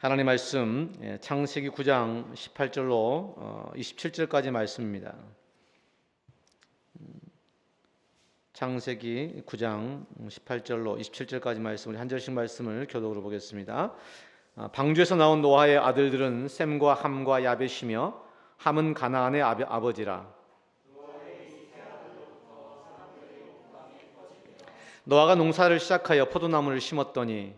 하나님 말씀 창세기 9장 18절로 27절까지 말씀입니다. 창세기 9장 18절로 27절까지 말씀, 우리 한 절씩 말씀을 교독으로 보겠습니다. 방주에서 나온 노아의 아들들은 셈과 함과 야벳이며 함은 가나안의 아버지라. 노아가 농사를 시작하여 포도나무를 심었더니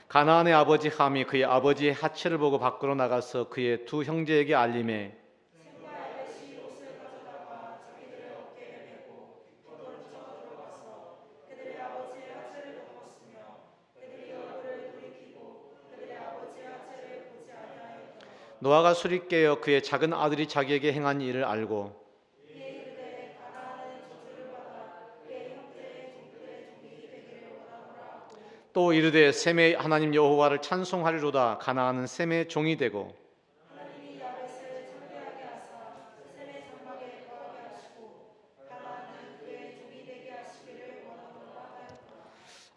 가나안의 아버지 함이 그의 아버지의 하체를 보고 밖으로 나가서 그의 두 형제에게 알림해 노아가 술이 깨어 그의 작은 아들이 자기에게 행한 일을 알고 또 이르되 셈의 하나님 여호와를 찬송하리로다. 가나안은 셈의 종이 되고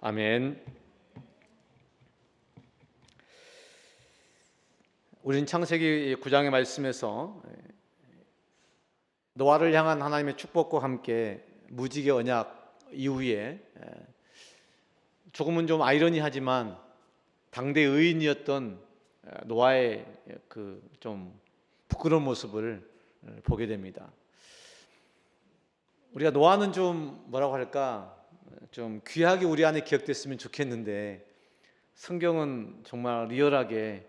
아멘. 우린 창세기 9장의 말씀에서 노아를 향한 하나님의 축복과 함께 무지개 언약 이후에 조금은 좀 아이러니하지만 당대 의인이었던 노아의 그 좀 부끄러운 모습을 보게 됩니다. 우리가 노아는 좀 뭐라고 할까, 좀 귀하게 우리 안에 기억됐으면 좋겠는데 성경은 정말 리얼하게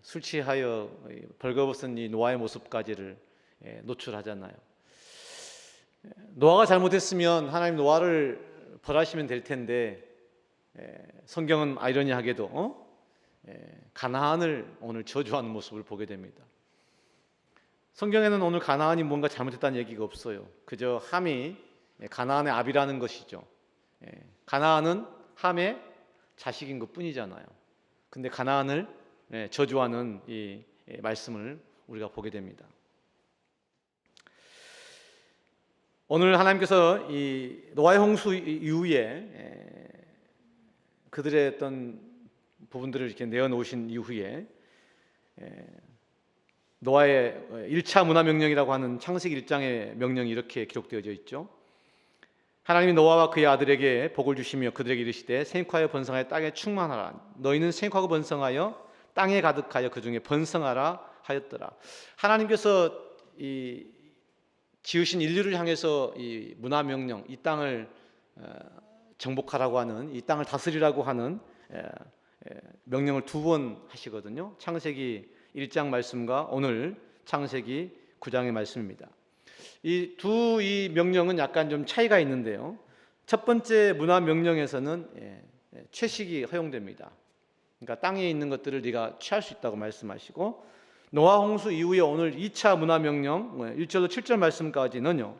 술 취하여 벌거벗은 이 노아의 모습까지를 노출하잖아요. 노아가 잘못했으면 하나님 노아를 벌하시면 될 텐데 성경은 아이러니하게도 가나안을 오늘 저주하는 모습을 보게 됩니다. 성경에는 오늘 가나안이 뭔가 잘못했다는 얘기가 없어요. 그저 함이 가나안의 아비라는 것이죠. 가나안은 함의 자식인 것 뿐이잖아요. 근데 가나안을 저주하는 이 말씀을 우리가 보게 됩니다. 오늘 하나님께서 이 노아의 홍수 이후에 그들의 어떤 부분들을 이렇게 내어놓으신 이후에 노아의 1차 문화명령이라고 하는 창세기 1장의 명령이 이렇게 기록되어져 있죠. 하나님이 노아와 그의 아들에게 복을 주시며 그들에게 이르시되 생육하여 번성하여 땅에 충만하라. 너희는 생육하고 번성하여 땅에 가득하여 그 중에 번성하라 하였더라. 하나님께서 이 지으신 인류를 향해서 이 문화명령, 이 땅을 정복하라고 하는, 이 땅을 다스리라고 하는 명령을 두 번 하시거든요. 창세기 1장 말씀과 오늘 창세기 9장의 말씀입니다. 이 명령은 약간 좀 차이가 있는데요. 첫 번째 문화 명령에서는 채식이 허용됩니다. 그러니까 땅에 있는 것들을 네가 취할 수 있다고 말씀하시고, 노아 홍수 이후에 오늘 2차 문화 명령 1절로 7절 말씀까지는요,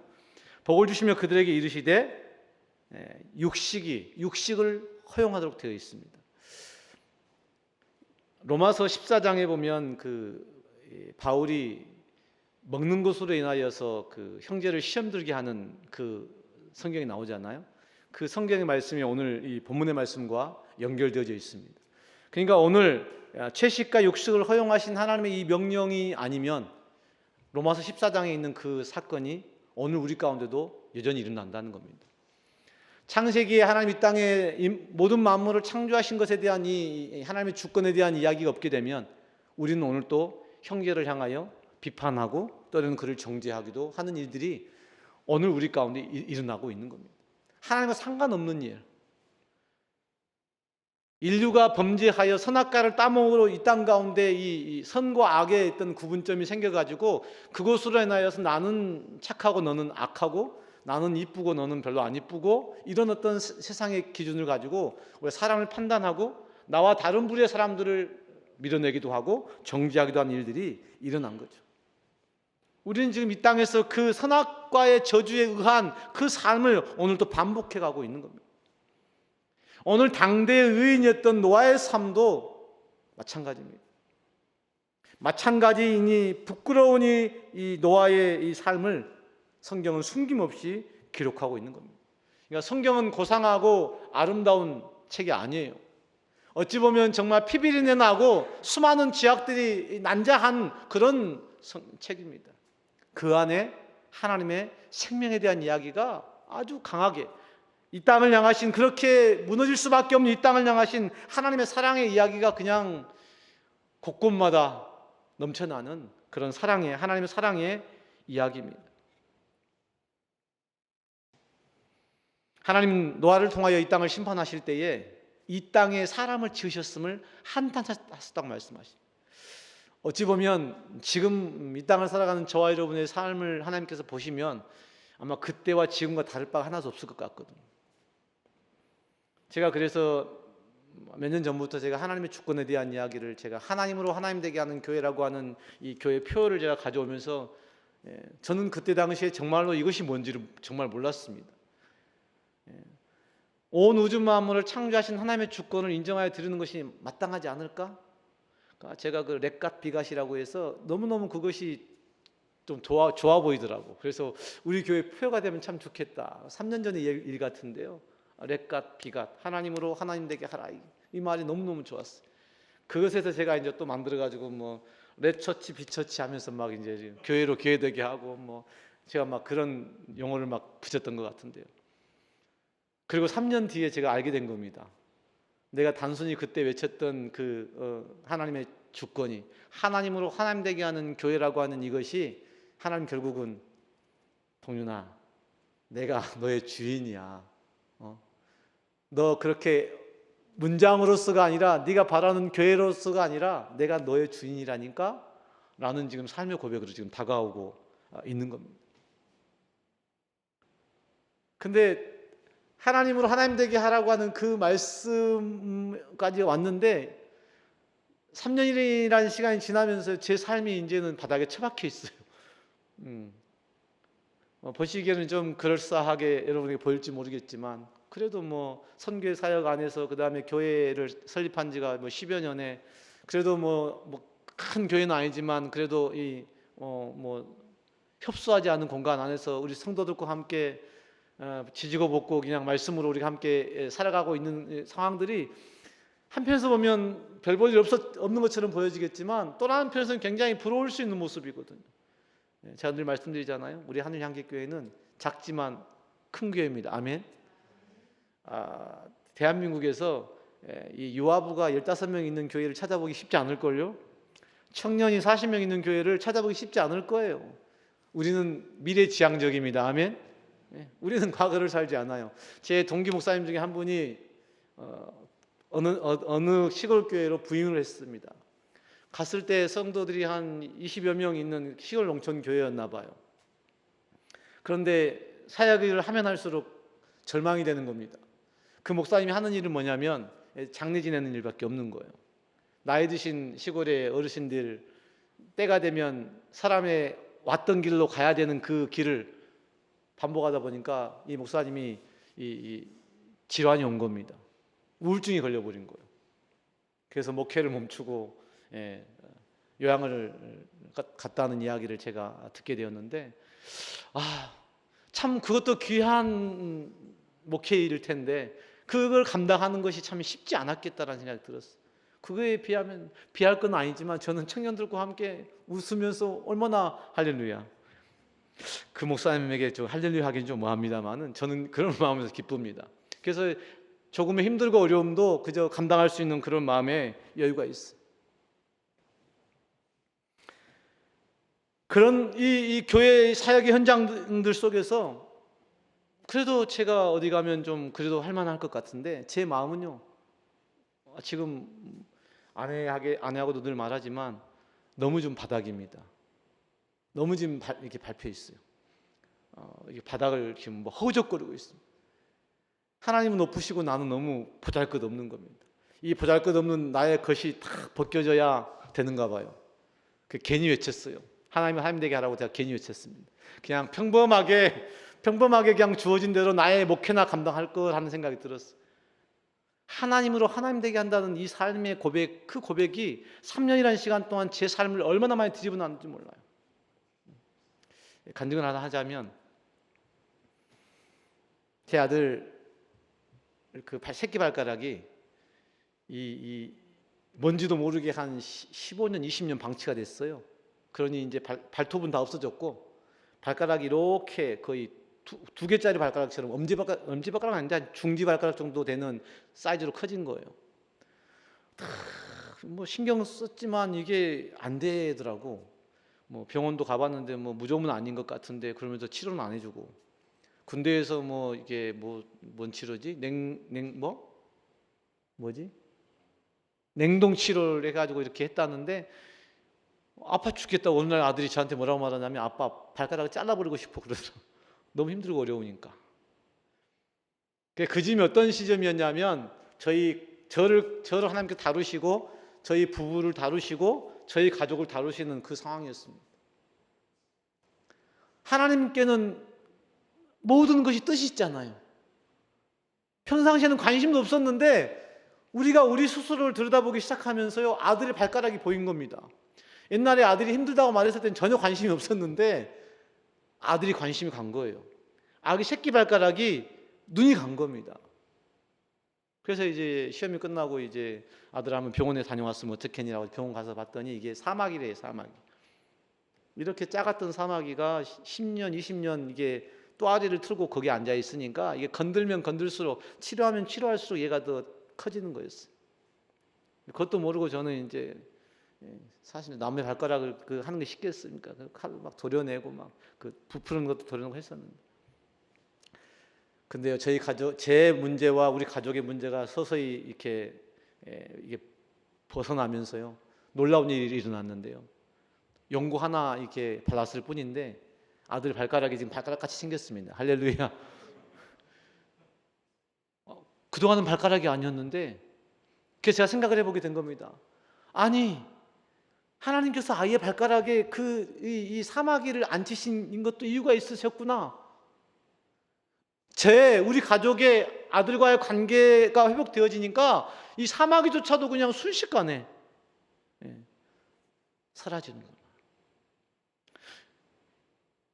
복을 주시며 그들에게 이르시되 육식을 허용하도록 되어 있습니다. 로마서 14장에 보면 바울이 먹는 것으로 인하여서 그 형제를 시험 들게 하는 그 성경이 나오잖아요. 그 성경의 말씀이 오늘 이 본문의 말씀과 연결되어져 있습니다. 그러니까 오늘 채식과 육식을 허용하신 하나님의 이 명령이 아니면 로마서 14장에 있는 그 사건이 오늘 우리 가운데도 여전히 일어난다는 겁니다. 창세기에 하나님 이 땅에 모든 만물을 창조하신 것에 대한 이 하나님의 주권에 대한 이야기가 없게 되면 우리는 오늘 또 형제를 향하여 비판하고 또는 그를 정죄하기도 하는 일들이 오늘 우리 가운데 일어나고 있는 겁니다. 하나님과 상관없는 일, 인류가 범죄하여 선악과를 따먹으로 이 땅 가운데 이 선과 악의 어떤 구분점이 생겨가지고 그것으로 인하여서 나는 착하고 너는 악하고, 나는 이쁘고 너는 별로 안 이쁘고, 이런 어떤 세상의 기준을 가지고 우리가 사람을 판단하고 나와 다른 부류의 사람들을 밀어내기도 하고 정죄하기도 하는 일들이 일어난 거죠. 우리는 지금 이 땅에서 그 선악과의 저주에 의한 그 삶을 오늘 또 반복해 가고 있는 겁니다. 오늘 당대의 의인이었던 노아의 삶도 마찬가지입니다. 마찬가지이니 부끄러우니 이 노아의 이 삶을 성경은 숨김없이 기록하고 있는 겁니다. 그러니까 성경은 고상하고 아름다운 책이 아니에요. 어찌 보면 정말 피비린내 나고 수많은 죄악들이 난자한 그런 책입니다. 그 안에 하나님의 생명에 대한 이야기가 아주 강하게, 이 땅을 향하신, 그렇게 무너질 수밖에 없는 이 땅을 향하신 하나님의 사랑의 이야기가 그냥 곳곳마다 넘쳐나는 그런 사랑의, 하나님의 사랑의 이야기입니다. 하나님 노아를 통하여 이 땅을 심판하실 때에 이 땅에 사람을 지으셨음을 한탄하셨다고 말씀하십니다. 어찌 보면 지금 이 땅을 살아가는 저와 여러분의 삶을 하나님께서 보시면 아마 그때와 지금과 다를 바가 하나도 없을 것 같거든요. 제가 그래서 몇 년 전부터 제가 하나님의 주권에 대한 이야기를, 제가 하나님으로 하나님 되게 하는 교회라고 하는 이 교회 표어를 제가 가져오면서 저는 그때 당시에 정말로 이것이 뭔지를 정말 몰랐습니다. 온 우주 만물을 창조하신 하나님의 주권을 인정하여 드리는 것이 마땅하지 않을까? 제가 그 렉갓 비갓이라고 해서 너무너무 그것이 좀 좋아 보이더라고. 그래서 우리 교회 표가 되면 참 좋겠다. 3년 전의 일 같은데요. 렉갓 비갓, 하나님으로 하나님 되게 하라. 이 말이 너무너무 좋았어요. 그것에서 제가 이제 또 만들어가지고 뭐 렛처치 비처치 하면서 막 이제 교회로 교회되게 하고 뭐 제가 막 그런 용어를 막 붙였던 것 같은데요. 그리고 3년 뒤에 제가 알게 된 겁니다. 내가 단순히 그때 외쳤던 하나님의 주권이, 하나님으로 하나님 되게 하는 교회라고 하는 이것이, 하나님 결국은 동윤아, 내가 너의 주인이야. 너 그렇게 문장으로서가 아니라, 네가 바라는 교회로서가 아니라 내가 너의 주인이라니까? 라는 지금 삶의 고백으로 지금 다가오고 있는 겁니다. 근데 하나님으로 하나님 되게 하라고 하는 그 말씀까지 왔는데 3년이라는 시간이 지나면서 제 삶이 이제는 바닥에 처박혀 있어요. 보시기에는 좀 그럴싸하게 여러분에게 보일지 모르겠지만, 그래도 뭐 선교회 사역 안에서 그 다음에 교회를 설립한 지가 뭐 10여 년에, 그래도 뭐 큰 교회는 아니지만 그래도 뭐 협소하지 않은 공간 안에서 우리 성도들과 함께 지지고 볶고 그냥 말씀으로 우리가 함께 살아가고 있는 상황들이 한편에서 보면 별 볼 일 없는 것처럼 보여지겠지만 또 다른 편에서는 굉장히 부러울 수 있는 모습이거든요. 제가 늘 말씀드리잖아요. 우리 하늘향기교회는 작지만 큰 교회입니다. 아멘. 대한민국에서 이 유아부가 15명 있는 교회를 찾아보기 쉽지 않을걸요. 청년이 40명 있는 교회를 찾아보기 쉽지 않을 거예요. 우리는 미래지향적입니다. 아멘. 우리는 과거를 살지 않아요. 제 동기 목사님 중에 한 분이 어느 시골 교회로 부임을 했습니다. 갔을 때 성도들이 한 20여 명 있는 시골 농촌 교회였나 봐요. 그런데 사역을 하면 할수록 절망이 되는 겁니다. 그 목사님이 하는 일은 뭐냐면 장례 지내는 일밖에 없는 거예요. 나이 드신 시골의 어르신들, 때가 되면 사람의 왔던 길로 가야 되는 그 길을 반복하다 보니까 이 목사님이 이 질환이 온 겁니다. 우울증이 걸려버린 거예요. 그래서 목회를 멈추고 요양을 갔다는 이야기를 제가 듣게 되었는데, 참 그것도 귀한 목회일 텐데 그걸 감당하는 것이 참 쉽지 않았겠다라는 생각이 들었어요. 그거에 비할 건 아니지만 저는 청년들과 함께 웃으면서 얼마나 할렐루야. 그 목사님에게 좀 할렐루야 하긴 좀 뭐합니다만은 저는 그런 마음에서 기쁩니다. 그래서 조금의 힘들고 어려움도 그저 감당할 수 있는 그런 마음의 여유가 있어요. 그런 이 교회 사역의 현장들 속에서 그래도 제가 어디 가면 좀 그래도 할 만할 것 같은데, 제 마음은요, 지금 아내하고도 늘 말하지만 너무 좀 바닥입니다. 너무 지금 이렇게 밟혀 있어요. 이게 바닥을 지금 허우적거리고 있습니다. 하나님은 높으시고 나는 너무 보잘것없는 겁니다. 이 보잘것없는 나의 것이 딱 벗겨져야 되는가 봐요. 괜히 외쳤어요. 하나님은 하나님 되게 하라고 제가 괜히 외쳤습니다. 그냥 평범하게 그냥 주어진 대로 나의 목회나 감당할 걸 하는 생각이 들었어요. 하나님으로 하나님 되게 한다는 이 삶의 고백, 그 고백이 3년이라는 시간 동안 제 삶을 얼마나 많이 뒤집어 놨는지 몰라요. 간증을 하나 하자면, 제 아들 그 새끼 발가락이 이 뭔지도 모르게 한 15년, 20년 방치가 됐어요. 그러니 이제 발톱은 다 없어졌고 발가락이 이렇게 거의 두 개짜리 발가락처럼 엄지발가락은 아닌데 중지발가락 정도 되는 사이즈로 커진 거예요. 뭐 신경 썼지만 이게 안 되더라고. 뭐 병원도 가봤는데 뭐 무좀은 아닌 것 같은데 그러면서 치료는 안 해주고, 군대에서 뭐 이게 뭔 치료지? 뭐지? 냉동 치료를 해가지고 이렇게 했다는데 아파 죽겠다. 어느 날 아들이 저한테 뭐라고 말하냐면 아빠 발가락을 잘라버리고 싶어 그러더라고. 너무 힘들고 어려우니까. 그 점이 어떤 시점이었냐면 저를 하나님께 다루시고 저희 부부를 다루시고 저희 가족을 다루시는 그 상황이었습니다. 하나님께는 모든 것이 뜻이 있잖아요. 평상시에는 관심도 없었는데 우리가 우리 스스로를 들여다보기 시작하면서요, 아들의 발가락이 보인 겁니다. 옛날에 아들이 힘들다고 말했을 때는 전혀 관심이 없었는데 아들이 관심이 간 거예요. 아기 새끼 발가락이 눈이 간 겁니다. 그래서 이제 시험이 끝나고 이제 아들 한번 병원에 다녀왔으면 어떡했냐고 병원 가서 봤더니 이게 사마귀래요, 사마귀. 이렇게 작았던 사마귀가 10년, 20년 이게 또아리를 틀고 거기 앉아 있으니까 이게 건들면 건들수록 치료하면 치료할수록 얘가 더 커지는 거였어요. 그것도 모르고 저는 이제 사실 남의 발가락을 하는 게 쉽겠습니까? 칼을 막 도려내고 막 부푸는 것도 도려내고 했었는데. 근데요, 제 문제와 우리 가족의 문제가 서서히 이게 벗어나면서요, 놀라운 일이 일어났는데요. 연고 하나 이렇게 발랐을 뿐인데 아들 발가락이 지금 발가락같이 생겼습니다. 할렐루야. 그동안은 발가락이 아니었는데, 그래서 제가 생각을 해보게 된 겁니다. 아니, 하나님께서 아이의 발가락에 이 사마귀를 앉히신 것도 이유가 있으셨구나. 우리 가족의 아들과의 관계가 회복되어지니까 이 사마귀조차도 그냥 순식간에 사라지는 거예요.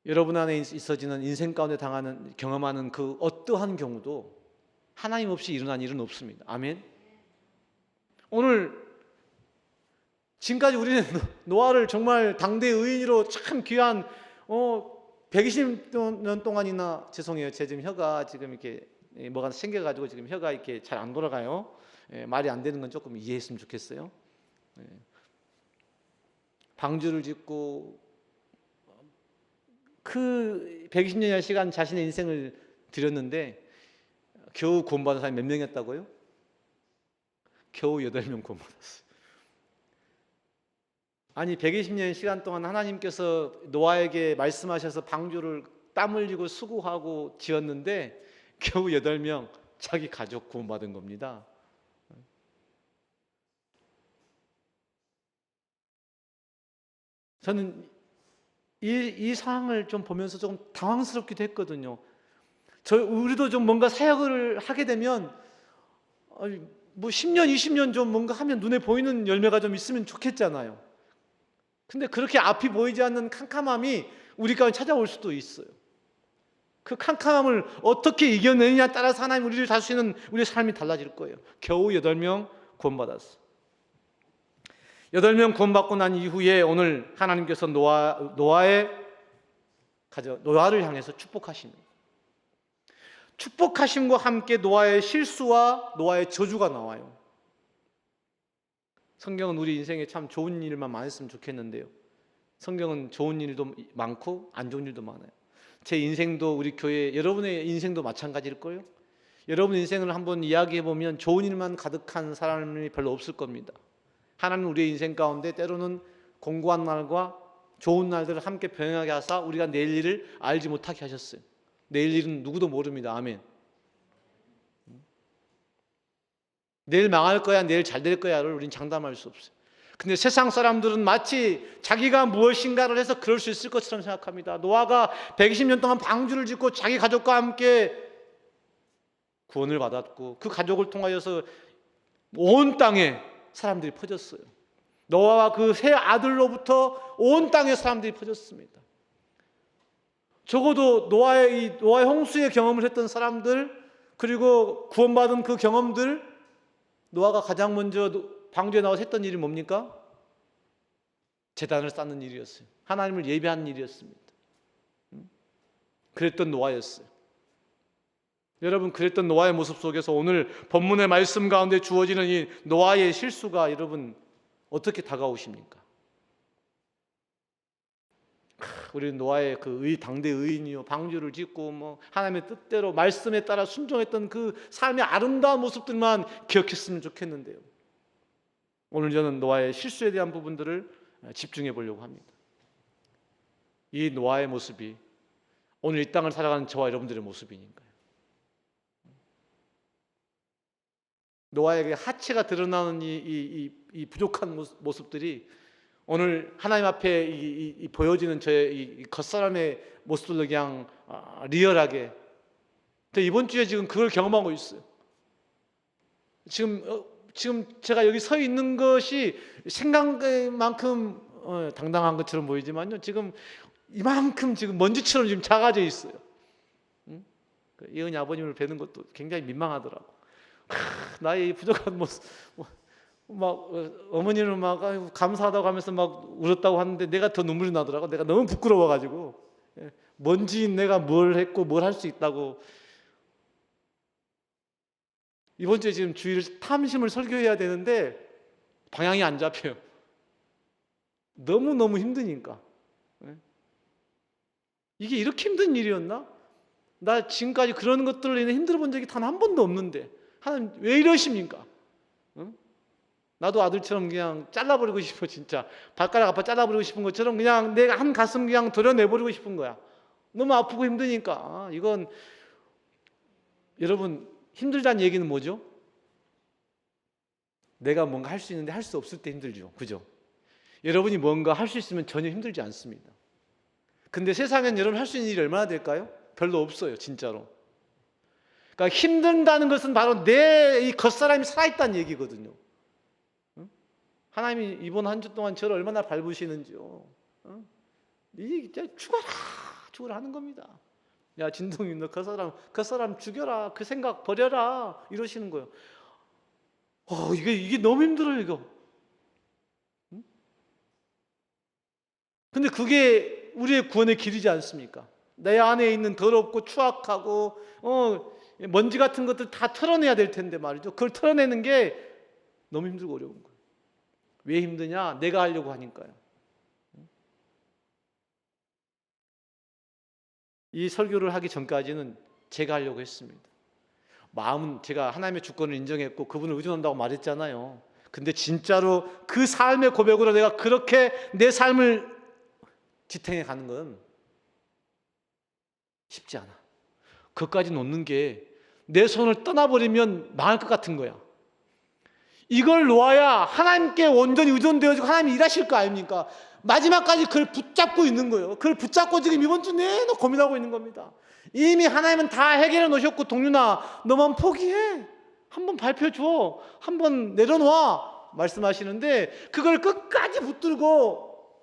여러분 안에 있어지는 인생 가운데 경험하는 그 어떠한 경우도 하나님 없이 일어난 일은 없습니다. 아멘. 오늘 지금까지 우리는 노아를 정말 당대 의인으로 참 귀한 120년 동안이나, 죄송해요, 제 지금 혀가 지금 이렇게 뭐가 생겨가지고 지금 혀가 이렇게 잘 안 돌아가요. 말이 안 되는 건 조금 이해했으면 좋겠어요. 방주를 짓고 그 120년의 시간 자신의 인생을 들였는데 겨우 구원받은 사람이 몇 명이었다고요? 겨우 8명 구원받았어요. 아니 120년 시간 동안 하나님께서 노아에게 말씀하셔서 방주를 땀 흘리고 수고하고 지었는데 겨우 8명 자기 가족 구원받은 겁니다. 저는 이 상황을 좀 보면서 좀 당황스럽기도 했거든요. 우리도 좀 뭔가 사역을 하게 되면 뭐 10년, 20년 좀 뭔가 하면 눈에 보이는 열매가 좀 있으면 좋겠잖아요. 근데 그렇게 앞이 보이지 않는 캄캄함이 우리 가운데 찾아올 수도 있어요. 그 캄캄함을 어떻게 이겨내느냐에 따라서 하나님 우리를 다스리는 우리의 삶이 달라질 거예요. 겨우 8명 구원받았어. 8명 구원받고 난 이후에 오늘 하나님께서 노아를 향해서 축복하십니다. 축복하심과 함께 노아의 실수와 노아의 저주가 나와요. 성경은 우리 인생에 참 좋은 일만 많았으면 좋겠는데요, 성경은 좋은 일도 많고 안 좋은 일도 많아요. 제 인생도 우리 교회 여러분의 인생도 마찬가지일 거예요. 여러분 인생을 한번 이야기해보면 좋은 일만 가득한 사람이 별로 없을 겁니다. 하나님은 우리의 인생 가운데 때로는 공고한 날과 좋은 날들을 함께 병행하게 하사 우리가 내일 일을 알지 못하게 하셨어요. 내일 일은 누구도 모릅니다. 아멘. 내일 망할 거야, 내일 잘 될 거야를 우린 장담할 수 없어요. 근데 세상 사람들은 마치 자기가 무엇인가를 해서 그럴 수 있을 것처럼 생각합니다. 노아가 120년 동안 방주를 짓고 자기 가족과 함께 구원을 받았고 그 가족을 통하여서 온 땅에 사람들이 퍼졌어요. 노아와 그 세 아들로부터 온 땅에 사람들이 퍼졌습니다. 적어도 노아의 홍수의 경험을 했던 사람들, 그리고 구원받은 그 경험들, 노아가 가장 먼저 방주에 나와서 했던 일이 뭡니까? 제단을 쌓는 일이었어요. 하나님을 예배하는 일이었습니다. 그랬던 노아였어요. 여러분, 그랬던 노아의 모습 속에서 오늘 본문의 말씀 가운데 주어지는 이 노아의 실수가 여러분 어떻게 다가오십니까? 우리 노아의 그 당대 의인이요, 방주를 짓고 뭐 하나님의 뜻대로 말씀에 따라 순종했던 그 삶의 아름다운 모습들만 기억했으면 좋겠는데요. 오늘 저는 노아의 실수에 대한 부분들을 집중해 보려고 합니다. 이 노아의 모습이 오늘 이 땅을 살아가는 저와 여러분들의 모습이니까요. 노아에게 하체가 드러나는 이 부족한 모습들이 오늘 하나님 앞에 보여지는 저의 이 겉사람의 모습들로 그냥 리얼하게, 이번 주에 지금 그걸 경험하고 있어요. 지금 제가 여기 서 있는 것이 생각만큼 당당한 것처럼 보이지만요, 지금 이만큼 지금 먼지처럼 지금 작아져 있어요. 이은희 아버님을 뵈는 것도 굉장히 민망하더라고. 나의 부족한 모습, 막 어머니는 막 감사하다고 하면서 막 울었다고 하는데 내가 더 눈물이 나더라고. 내가 너무 부끄러워가지고, 먼지인 내가 뭘 했고 뭘 할 수 있다고. 이번 주에 지금 주일 탐심을 설교해야 되는데 방향이 안 잡혀요. 너무너무 힘드니까. 이게 이렇게 힘든 일이었나? 나 지금까지 그런 것들로 인해 힘들어 본 적이 단 한 번도 없는데 하나님 왜 이러십니까? 나도 아들처럼 그냥 잘라버리고 싶어. 진짜 발가락 아파 잘라버리고 싶은 것처럼 그냥 내가 한 가슴 그냥 도려내버리고 싶은 거야. 너무 아프고 힘드니까. 이건 여러분, 힘들다는 얘기는 뭐죠? 내가 뭔가 할 수 있는데 할 수 없을 때 힘들죠. 그죠? 여러분이 뭔가 할 수 있으면 전혀 힘들지 않습니다. 근데 세상엔 여러분 할 수 있는 일이 얼마나 될까요? 별로 없어요. 진짜로. 그러니까 힘든다는 것은 바로 내 이 겉사람이 살아있다는 얘기거든요. 하나님이 이번 한 주 동안 저를 얼마나 밟으시는지요. 이게 죽어라 하는 겁니다. 야, 진동이 너 그 사람 죽여라, 그 생각 버려라, 이러시는 거예요. 이게 너무 힘들어요, 이거. 근데 그게 우리의 구원의 길이지 않습니까? 내 안에 있는 더럽고 추악하고 먼지 같은 것들 다 털어내야 될 텐데 말이죠. 그걸 털어내는 게 너무 힘들고 어려운 거예요. 왜 힘드냐? 내가 하려고 하니까요. 이 설교를 하기 전까지는 제가 하려고 했습니다. 마음은 제가 하나님의 주권을 인정했고 그분을 의존한다고 말했잖아요. 근데 진짜로 그 삶의 고백으로 내가 그렇게 내 삶을 지탱해 가는 건 쉽지 않아. 그것까지 놓는 게 내 손을 떠나버리면 망할 것 같은 거야. 이걸 놓아야 하나님께 온전히 의존되어지고 하나님이 일하실 거 아닙니까? 마지막까지 그걸 붙잡고 있는 거예요. 그걸 붙잡고 지금 이번 주 내내 고민하고 있는 겁니다. 이미 하나님은 다 해결해 놓으셨고, 동윤아 너만 포기해. 한번 발표줘. 한번 내려놔. 말씀하시는데 그걸 끝까지 붙들고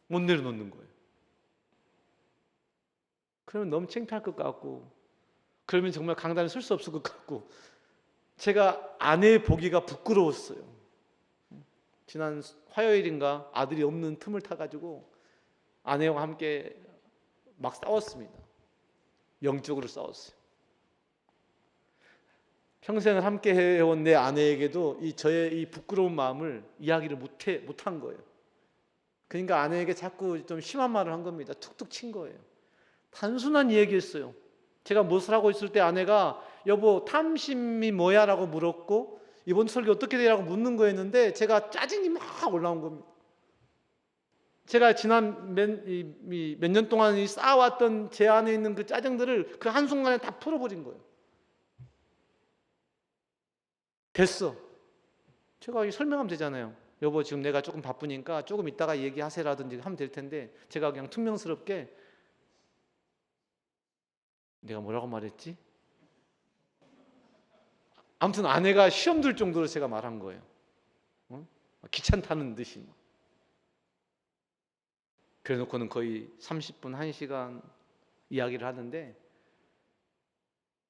못 내려놓는 거예요. 그러면 너무 창피할 것 같고, 그러면 정말 강단에 설 수 없을 것 같고, 제가 아내 보기가 부끄러웠어요. 지난 화요일인가 아들이 없는 틈을 타가지고 아내와 함께 막 싸웠습니다. 영적으로 싸웠어요. 평생을 함께 해온 내 아내에게도 저의 이 부끄러운 마음을 이야기를 못한 거예요. 그러니까 아내에게 자꾸 좀 심한 말을 한 겁니다. 툭툭 친 거예요. 단순한 얘기였어요. 제가 무엇을 하고 있을 때 아내가 여보 탐심이 뭐야? 라고 물었고 이번 설교 어떻게 되라고 묻는 거였는데 제가 짜증이 막 올라온 겁니다. 제가 지난 몇 년 동안 쌓아왔던 제 안에 있는 그 짜증들을 그 한순간에 다 풀어버린 거예요. 됐어. 제가 설명하면 되잖아요. 여보 지금 내가 조금 바쁘니까 조금 이따가 얘기하세요라든지 하면 될 텐데 제가 그냥 퉁명스럽게 내가 뭐라고 말했지? 아무튼 아내가 시험 들 정도로 제가 말한 거예요. 귀찮다는 듯이. 그래 놓고는 거의 30분, 1시간 이야기를 하는데,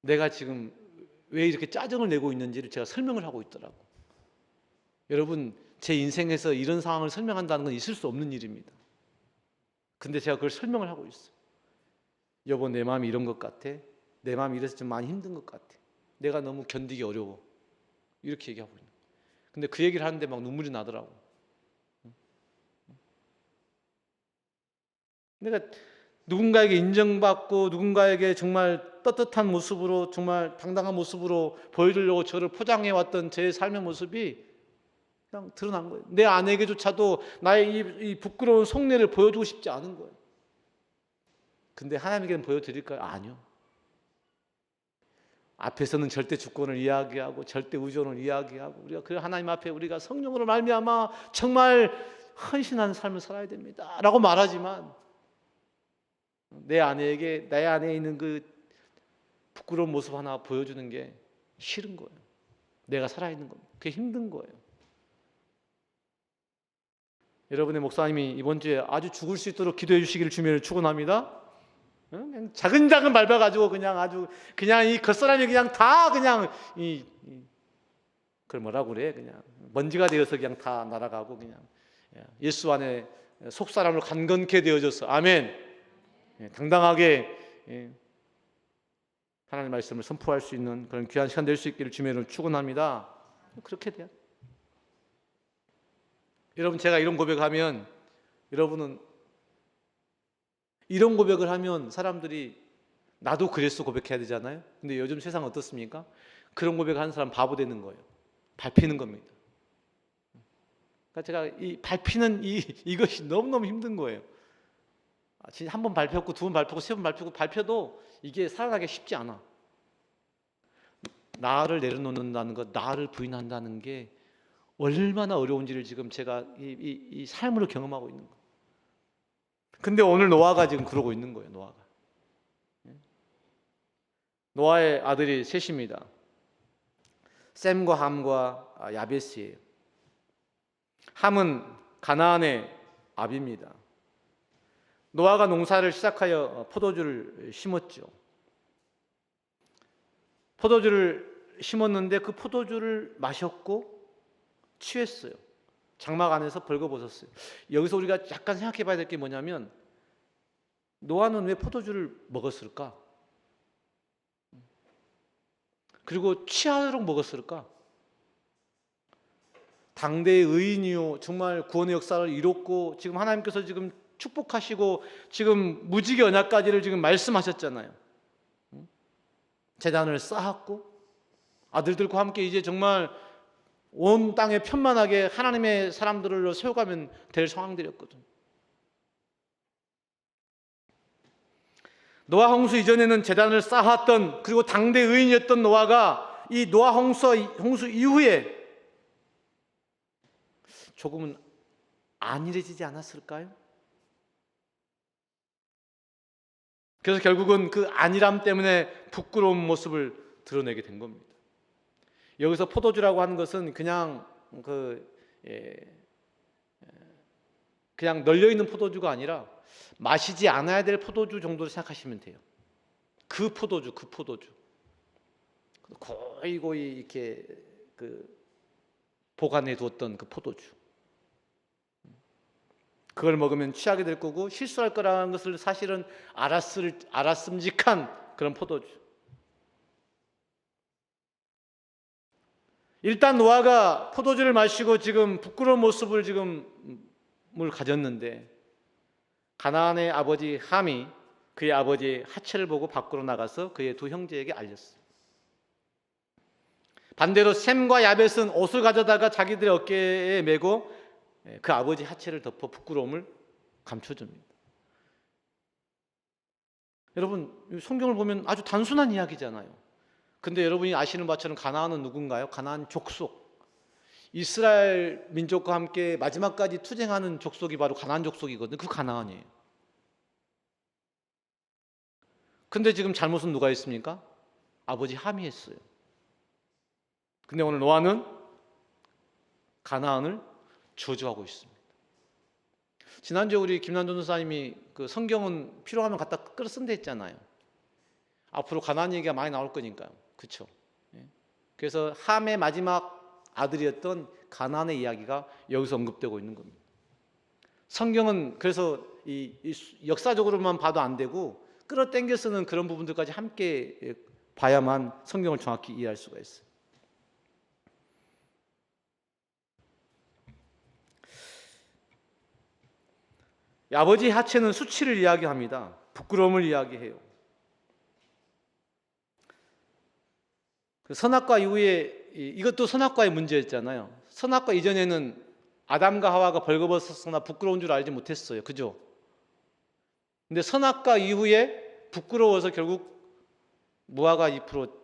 내가 지금 왜 이렇게 짜증을 내고 있는지를 제가 설명을 하고 있더라고. 여러분, 제 인생에서 이런 상황을 설명한다는 건 있을 수 없는 일입니다. 근데 제가 그걸 설명을 하고 있어요. 여보, 내 마음이 이런 것 같아. 내 마음이 이래서 좀 많이 힘든 것 같아. 내가 너무 견디기 어려워. 이렇게 얘기하고 있는 거예요. 근데 그 얘기를 하는데 막 눈물이 나더라고. 내가 누군가에게 인정받고 누군가에게 정말 떳떳한 모습으로, 정말 당당한 모습으로 보여주려고 저를 포장해왔던 제 삶의 모습이 그냥 드러난 거예요. 내 아내에게조차도 나의 이 부끄러운 속내를 보여주고 싶지 않은 거예요. 근데 하나님께는 보여드릴까요? 아니요. 앞에서는 절대 주권을 이야기하고 절대 의존을 이야기하고, 우리가 그 하나님 앞에 우리가 성령으로 말미암아 정말 헌신하는 삶을 살아야 됩니다 라고 말하지만, 내 아내에게 내 안에 있는 그 부끄러운 모습 하나 보여주는 게 싫은 거예요. 내가 살아있는 겁니다. 그게 힘든 거예요. 여러분의 목사님이 이번 주에 아주 죽을 수 있도록 기도해 주시기를 주님을 축원합니다. 그냥 자근자근 밟아가지고 그냥 아주 그냥 이 겉사람이 그냥 다 그냥 그걸 뭐라고 그래, 그냥 먼지가 되어서 그냥 다 날아가고 그냥 예수 안에 속사람으로 간건케 되어졌어. 아멘. 당당하게 하나님의 말씀을 선포할 수 있는 그런 귀한 시간 될 수 있기를 주님을 축원합니다. 그렇게 돼요. 여러분, 제가 이런 고백하면, 여러분은 이런 고백을 하면 사람들이 나도 그랬어 고백해야 되잖아요. 근데 요즘 세상 어떻습니까? 그런 고백하는 사람 바보 되는 거예요. 밟히는 겁니다. 그러니까 제가 이 밟히는 이것이 너무너무 힘든 거예요. 진짜 한 번 밟혔고 두 번 밟혔고 세 번 밟히고 밟혀도 이게 살아나기 쉽지 않아. 나를 내려놓는다는 것, 나를 부인한다는 게 얼마나 어려운지를 지금 제가 이 삶으로 경험하고 있는 거예요. 근데 오늘 노아가 지금 그러고 있는 거예요. 노아의 아들이 셋입니다. 셈과 함과 야베스예요. 함은 가나안의 아비입니다. 노아가 농사를 시작하여 포도주를 심었죠. 포도주를 심었는데 그 포도주를 마셨고 취했어요. 장막 안에서 벌거벗었어요. 여기서 우리가 약간 생각해 봐야 될 게 뭐냐면, 노아는 왜 포도주를 먹었을까? 그리고 취하도록 먹었을까? 당대의 의인이요, 정말 구원의 역사를 이뤘고 지금 하나님께서 지금 축복하시고 지금 무지개 언약까지를 지금 말씀하셨잖아요. 제단을 쌓았고 아들들과 함께 이제 정말 온 땅에 편만하게 하나님의 사람들을 세워가면 될 상황들이었거든. 노아 홍수 이전에는 제단을 쌓았던, 그리고 당대 의인이었던 노아가 이 노아 홍수 이후에 조금은 안일해지지 않았을까요? 그래서 결국은 그 안일함 때문에 부끄러운 모습을 드러내게 된 겁니다. 여기서 포도주라고 하는 것은 그냥 그냥 널려 있는 포도주가 아니라 마시지 않아야 될 포도주 정도로 생각하시면 돼요. 그 포도주. 고이고이 이렇게 보관해 두었던 그 포도주. 그걸 먹으면 취하게 될 거고 실수할 거라는 것을 사실은 알았음직한 그런 포도주. 일단 노아가 포도주를 마시고 지금 부끄러운 모습을 가졌는데, 가나안의 아버지 함이 그의 아버지의 하체를 보고 밖으로 나가서 그의 두 형제에게 알렸어요. 반대로 셈과 야벳은 옷을 가져다가 자기들의 어깨에 메고 그 아버지 하체를 덮어 부끄러움을 감춰줍니다. 여러분, 성경을 보면 아주 단순한 이야기잖아요. 근데 여러분이 아시는 바처럼 가나안은 누군가요? 가나안 족속. 이스라엘 민족과 함께 마지막까지 투쟁하는 족속이 바로 가나안 족속이거든요. 그 가나안이에요. 근데 지금 잘못은 누가 했습니까? 아버지 함이 했어요. 근데 오늘 노아는 가나안을 저주하고 있습니다. 지난주에 우리 김난준 전사님이 그 성경은 필요하면 갖다 끌어 쓴다 했잖아요. 앞으로 가나안 얘기가 많이 나올 거니까요. 그렇죠? 그래서 함의 마지막 아들이었던 가나안의 이야기가 여기서 언급되고 있는 겁니다. 성경은 그래서 이 역사적으로만 봐도 안 되고 끌어당겨 쓰는 그런 부분들까지 함께 봐야만 성경을 정확히 이해할 수가 있어요. 아버지의 하체는 수치를 이야기합니다. 부끄러움을 이야기해요. 선악과 이후에 이것도 선악과의 문제였잖아요. 선악과 이전에는 아담과 하와가 벌거벗었으나 부끄러운 줄 알지 못했어요. 그죠? 근데 선악과 이후에 부끄러워서 결국 무화과 잎으로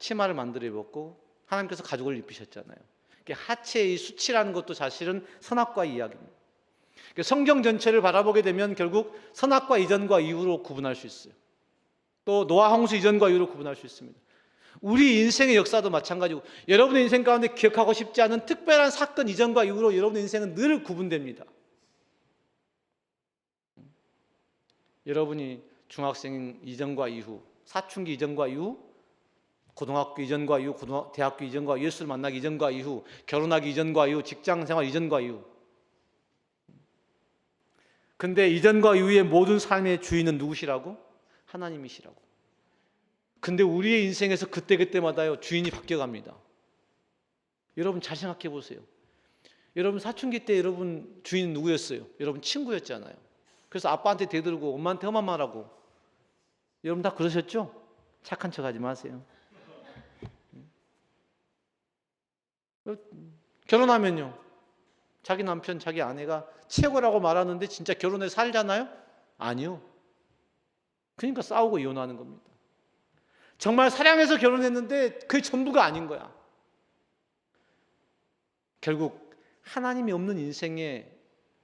치마를 만들어 입었고 하나님께서 가죽을 입히셨잖아요. 하체의 수치라는 것도 사실은 선악과 이야기입니다. 성경 전체를 바라보게 되면 결국 선악과 이전과 이후로 구분할 수 있어요. 또 노아 홍수 이전과 이후로 구분할 수 있습니다. 우리 인생의 역사도 마찬가지고 여러분의 인생 가운데 기억하고 싶지 않은 특별한 사건 이전과 이후로 여러분의 인생은 늘 구분됩니다. 여러분이 중학생 이전과 이후, 사춘기 이전과 이후, 고등학교 이전과 이후, 대학교 이전과 이후, 예수를 만나기 이전과 이후, 결혼하기 이전과 이후, 직장생활 이전과 이후. 근데 이전과 이후의 모든 삶의 주인은 누구시라고? 하나님이시라고. 근데 우리의 인생에서 그때그때마다요 주인이 바뀌어갑니다. 여러분 잘 생각해 보세요. 여러분 사춘기 때 여러분 주인은 누구였어요? 여러분 친구였잖아요. 그래서 아빠한테 대들고 엄마한테 험한 말하고 여러분 다 그러셨죠? 착한 척 하지 마세요. 결혼하면요 자기 남편 자기 아내가 최고라고 말하는데 진짜 결혼해 살잖아요? 아니요. 그러니까 싸우고 이혼하는 겁니다. 정말 사랑해서 결혼했는데 그게 전부가 아닌 거야. 결국 하나님이 없는 인생의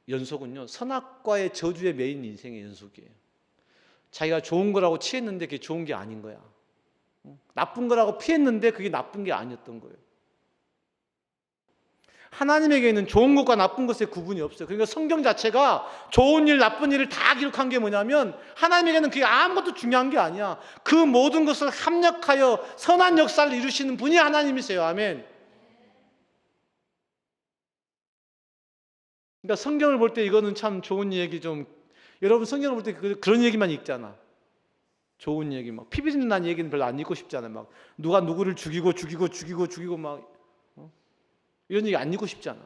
연속은요 선악과의 저주에 매인 인생의 연속이에요. 자기가 좋은 거라고 취했는데 그게 좋은 게 아닌 거야. 나쁜 거라고 피했는데 그게 나쁜 게 아니었던 거예요. 하나님에게는 좋은 것과 나쁜 것의 구분이 없어요. 그러니까 성경 자체가 좋은 일, 나쁜 일을 다 기록한 게 뭐냐면 하나님에게는 그게 아무것도 중요한 게 아니야. 그 모든 것을 합력하여 선한 역사를 이루시는 분이 하나님이세요. 아멘. 그러니까 성경을 볼 때 이거는 참 좋은 얘기 좀 여러분 성경을 볼 때 그런 얘기만 읽잖아. 좋은 얘기 막 피비린내 난 얘기는 별로 안 읽고 싶잖아요. 막 누가 누구를 죽이고 막 이런 얘기 안 읽고 싶지 않아.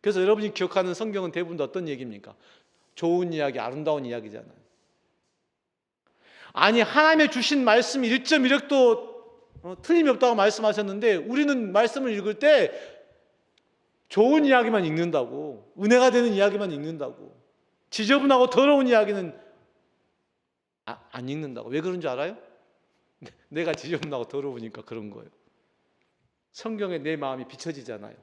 그래서 여러분이 기억하는 성경은 대부분 어떤 얘기입니까? 좋은 이야기, 아름다운 이야기잖아요. 아니 하나님의 주신 말씀 1.1획도 틀림이 없다고 말씀하셨는데 우리는 말씀을 읽을 때 좋은 이야기만 읽는다고, 은혜가 되는 이야기만 읽는다고, 지저분하고 더러운 이야기는 안 읽는다고. 왜 그런 줄 알아요? 내가 지저분하고 더러우니까 그런 거예요. 성경에 내 마음이 비춰지잖아요.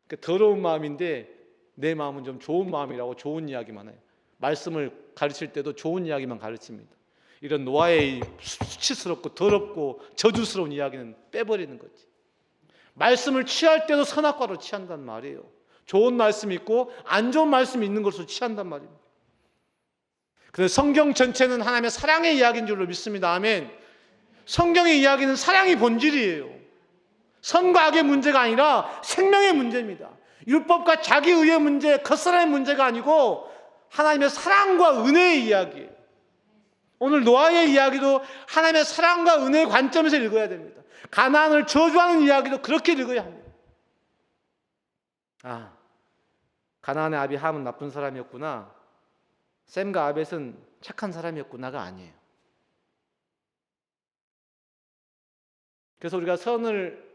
그러니까 더러운 마음인데 내 마음은 좀 좋은 마음이라고 좋은 이야기만 해요. 말씀을 가르칠 때도 좋은 이야기만 가르칩니다. 이런 노아의 수치스럽고 더럽고 저주스러운 이야기는 빼버리는 거지. 말씀을 취할 때도 선악과로 취한단 말이에요. 좋은 말씀이 있고 안 좋은 말씀이 있는 것으로 취한단 말입니다. 그래서 성경 전체는 하나님의 사랑의 이야기인 줄로 믿습니다. 아멘. 성경의 이야기는 사랑이 본질이에요. 선과 악의 문제가 아니라 생명의 문제입니다. 율법과 자기의의 문제, 겉사람의 문제가 아니고 하나님의 사랑과 은혜의 이야기예요. 오늘 노아의 이야기도 하나님의 사랑과 은혜의 관점에서 읽어야 됩니다. 가나안을 저주하는 이야기도 그렇게 읽어야 합니다. 가나안의 아비 함은 나쁜 사람이었구나, 셈과 아벳은 착한 사람이었구나가 아니에요. 그래서 우리가 선을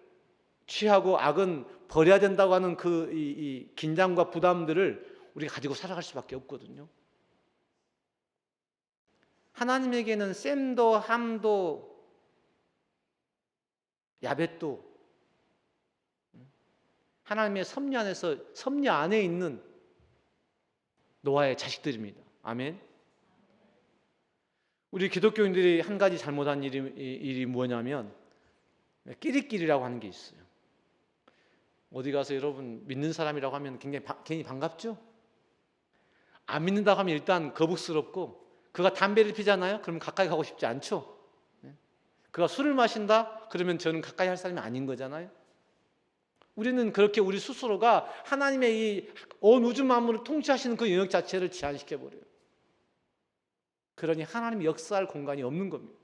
취하고 악은 버려야 된다고 하는 이 긴장과 부담들을 우리가 가지고 살아갈 수밖에 없거든요. 하나님에게는 셈도 함도 야벳도 하나님의 섭리 안에 있는 노아의 자식들입니다. 아멘. 우리 기독교인들이 한 가지 잘못한 일이 뭐냐면 끼리끼리라고 하는 게 있어요. 어디 가서 여러분 믿는 사람이라고 하면 굉장히 반갑죠? 안 믿는다고 하면 일단 거북스럽고, 그가 담배를 피잖아요? 그러면 가까이 가고 싶지 않죠. 그가 술을 마신다? 그러면 저는 가까이 할 사람이 아닌 거잖아요. 우리는 그렇게 우리 스스로가 하나님의 이 온 우주 만물을 통치하시는 그 영역 자체를 제한시켜버려요. 그러니 하나님이 역사할 공간이 없는 겁니다.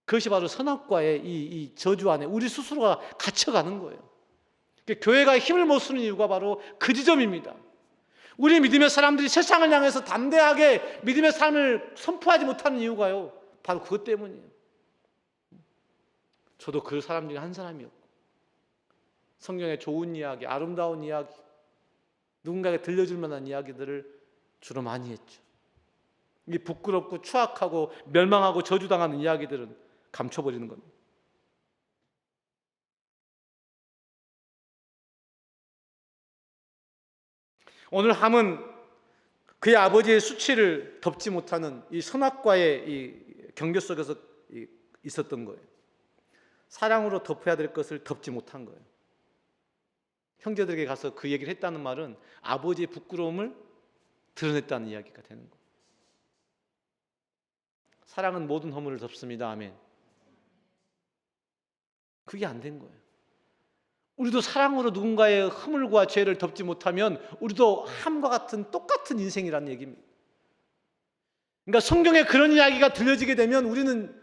그것이 바로 선악과의 이 저주 안에 우리 스스로가 갇혀가는 거예요. 교회가 힘을 못 쓰는 이유가 바로 그 지점입니다. 우리 믿음의 사람들이 세상을 향해서 담대하게 믿음의 삶을 선포하지 못하는 이유가요, 바로 그것 때문이에요. 저도 그 사람 중에 한 사람이었고, 성경의 좋은 이야기, 아름다운 이야기, 누군가에게 들려줄 만한 이야기들을 주로 많이 했죠. 이 부끄럽고 추악하고 멸망하고 저주당하는 이야기들은 감춰버리는 겁니다. 오늘 함은 그의 아버지의 수치를 덮지 못하는 이 선악과의 이 경계 속에서 있었던 거예요. 사랑으로 덮어야 될 것을 덮지 못한 거예요. 형제들에게 가서 그 얘기를 했다는 말은 아버지의 부끄러움을 드러냈다는 이야기가 되는 거예요. 사랑은 모든 허물을 덮습니다. 아멘. 그게 안 된 거예요. 우리도 사랑으로 누군가의 허물과 죄를 덮지 못하면 우리도 함과 같은 똑같은 인생이라는 얘기입니다. 그러니까 성경에 그런 이야기가 들려지게 되면 우리는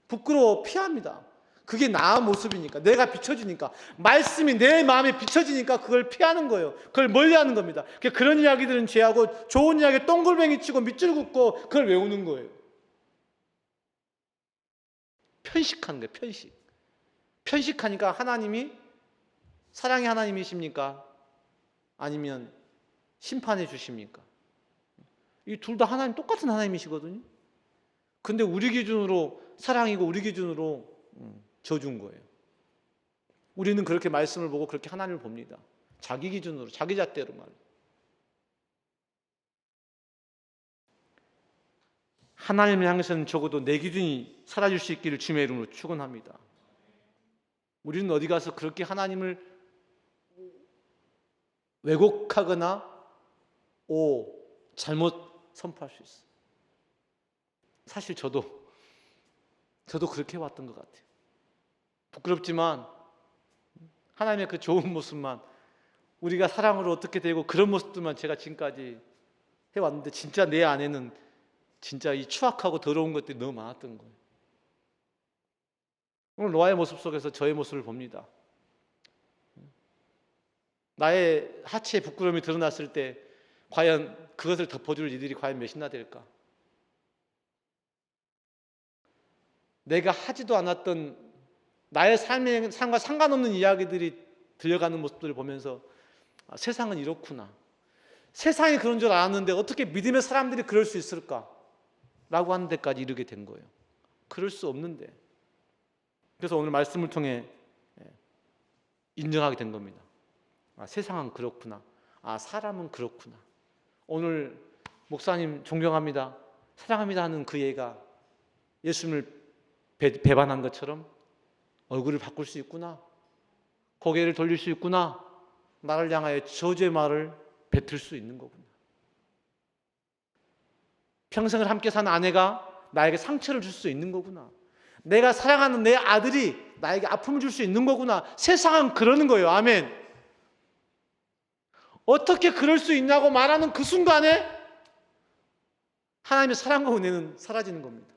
부끄러워 피합니다. 그게 나의 모습이니까, 내가 비춰지니까, 말씀이 내 마음에 비춰지니까 그걸 피하는 거예요. 그걸 멀리하는 겁니다. 그런 이야기들은 죄하고, 좋은 이야기 똥골뱅이 치고 밑줄 긋고 그걸 외우는 거예요. 편식하는 거예요. 편식하니까 하나님이 사랑의 하나님이십니까? 아니면 심판해 주십니까? 이 둘 다 하나님, 똑같은 하나님이시거든요. 근데 우리 기준으로 사랑이고 우리 기준으로 저주인 거예요. 우리는 그렇게 말씀을 보고 그렇게 하나님을 봅니다. 자기 기준으로, 자기 잣대로 말이에요. 하나님을 향해서는 적어도 내 기준이 사라질 수 있기를 주님의 이름으로 축원합니다. 우리는 어디 가서 그렇게 하나님을 왜곡하거나 잘못 선포할 수 있어요. 사실 저도 그렇게 왔던 것 같아요. 부끄럽지만 하나님의 그 좋은 모습만, 우리가 사랑으로 어떻게 되고 그런 모습들만 제가 지금까지 해왔는데, 진짜 내 안에는 진짜 이 추악하고 더러운 것들이 너무 많았던 거예요. 오늘 노아의 모습 속에서 저의 모습을 봅니다. 나의 하체의 부끄러움이 드러났을 때 과연 그것을 덮어줄 이들이 과연 몇이나 될까? 내가 하지도 않았던 나의 삶과 상관없는 이야기들이 들려가는 모습들을 보면서 세상은 이렇구나, 세상이 그런 줄 알았는데 어떻게 믿음의 사람들이 그럴 수 있을까? 라고 하는 데까지 이르게 된 거예요. 그럴 수 없는데. 그래서 오늘 말씀을 통해 인정하게 된 겁니다. 세상은 그렇구나. 사람은 그렇구나. 오늘 목사님 존경합니다, 사랑합니다 하는 그 얘가 예수님을 배반한 것처럼 얼굴을 바꿀 수 있구나, 고개를 돌릴 수 있구나, 나를 향하여 저주의 말을 뱉을 수 있는 거구나. 평생을 함께 산 아내가 나에게 상처를 줄 수 있는 거구나. 내가 사랑하는 내 아들이 나에게 아픔을 줄 수 있는 거구나. 세상은 그러는 거예요. 아멘. 어떻게 그럴 수 있냐고 말하는 그 순간에 하나님의 사랑과 은혜는 사라지는 겁니다.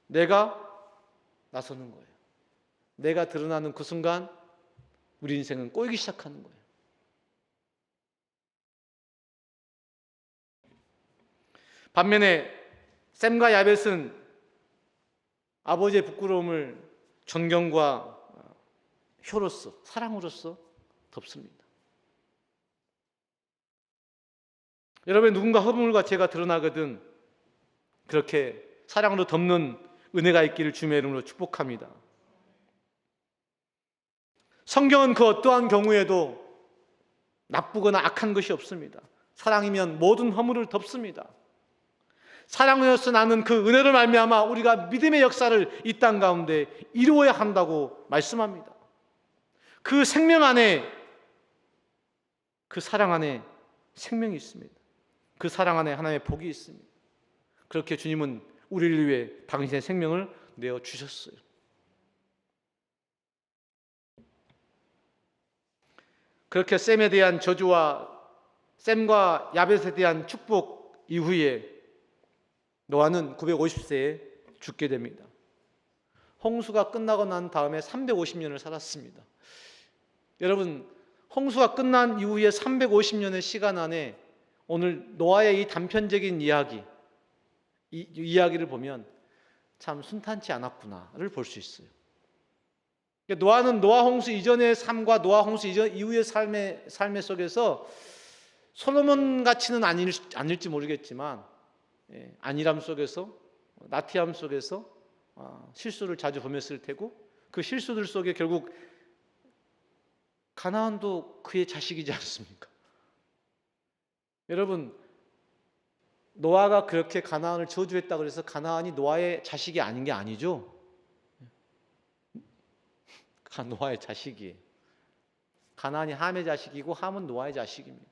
내가 나서는 거예요. 내가 드러나는 그 순간 우리 인생은 꼬이기 시작하는 거예요. 반면에 셈과 야벳은 아버지의 부끄러움을 존경과 효로서, 사랑으로서 덮습니다. 여러분, 누군가 허물과 죄가 드러나거든 그렇게 사랑으로 덮는 은혜가 있기를 주님의 이름으로 축복합니다. 성경은 그 어떠한 경우에도 나쁘거나 악한 것이 없습니다. 사랑이면 모든 허물을 덮습니다. 사랑으로서 나는 그 은혜를 말미암아 우리가 믿음의 역사를 이 땅 가운데 이루어야 한다고 말씀합니다. 그 생명 안에, 그 사랑 안에 생명이 있습니다. 그 사랑 안에 하나님의 복이 있습니다. 그렇게 주님은 우리를 위해 당신의 생명을 내어 주셨어요. 그렇게 셈에 대한 저주와 셈과 야벳에 대한 축복 이후에 노아는 950세에 죽게 됩니다. 홍수가 끝나고 난 다음에 350년을 살았습니다. 여러분, 홍수가 끝난 이후에 350년의 시간 안에 오늘 노아의 이 단편적인 이야기, 이 이야기를 보면 참 순탄치 않았구나를 볼 수 있어요. 노아는 노아 홍수 이전의 삶과 노아 홍수 이후의 삶의 속에서 솔로몬 같이는 아닐지 모르겠지만 안일함 속에서 나티함 속에서 실수를 자주 범했을 테고 그 실수들 속에 결국 가나안도 그의 자식이지 않습니까? 여러분, 노아가 그렇게 가나안을 저주했다고 해서 가나안이 노아의 자식이 아닌 게 아니죠. 노아의 자식이에요. 가나안이 함의 자식이고 함은 노아의 자식입니다.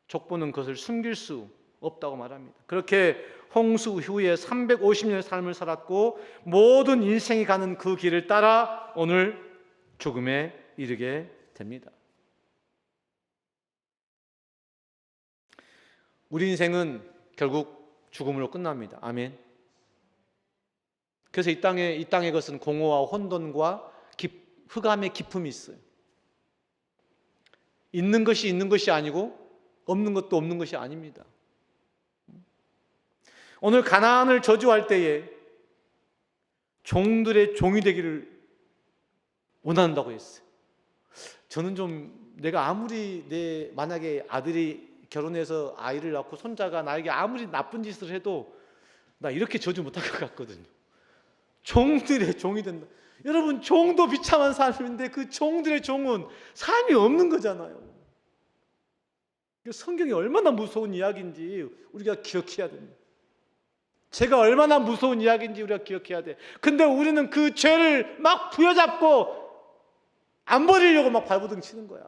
족보는 그것을 숨길 수 없다고 말합니다. 그렇게 홍수 후에 350년의 삶을 살았고 모든 인생이 가는 그 길을 따라 오늘 죽음에 이르게 됩니다. 우리 인생은 결국 죽음으로 끝납니다. 아멘. 그래서 이 땅의 것은 공허와 혼돈과 흑암의 깊음이 있어요. 있는 것이 있는 것이 아니고 없는 것도 없는 것이 아닙니다. 오늘 가나안을 저주할 때에 종들의 종이 되기를 원한다고 했어요. 저는 좀 내가 아무리 만약에 아들이 결혼해서 아이를 낳고 손자가 나에게 아무리 나쁜 짓을 해도 나 이렇게 저주 못할 것 같거든요. 종들의 종이 된다. 여러분, 종도 비참한 삶인데 그 종들의 종은 삶이 없는 거잖아요. 성경이 얼마나 무서운 이야기인지 우리가 기억해야 됩니다. 죄가 얼마나 무서운 이야기인지 우리가 기억해야 돼. 근데 우리는 그 죄를 막 부여잡고 안 버리려고 막 발버둥 치는 거야.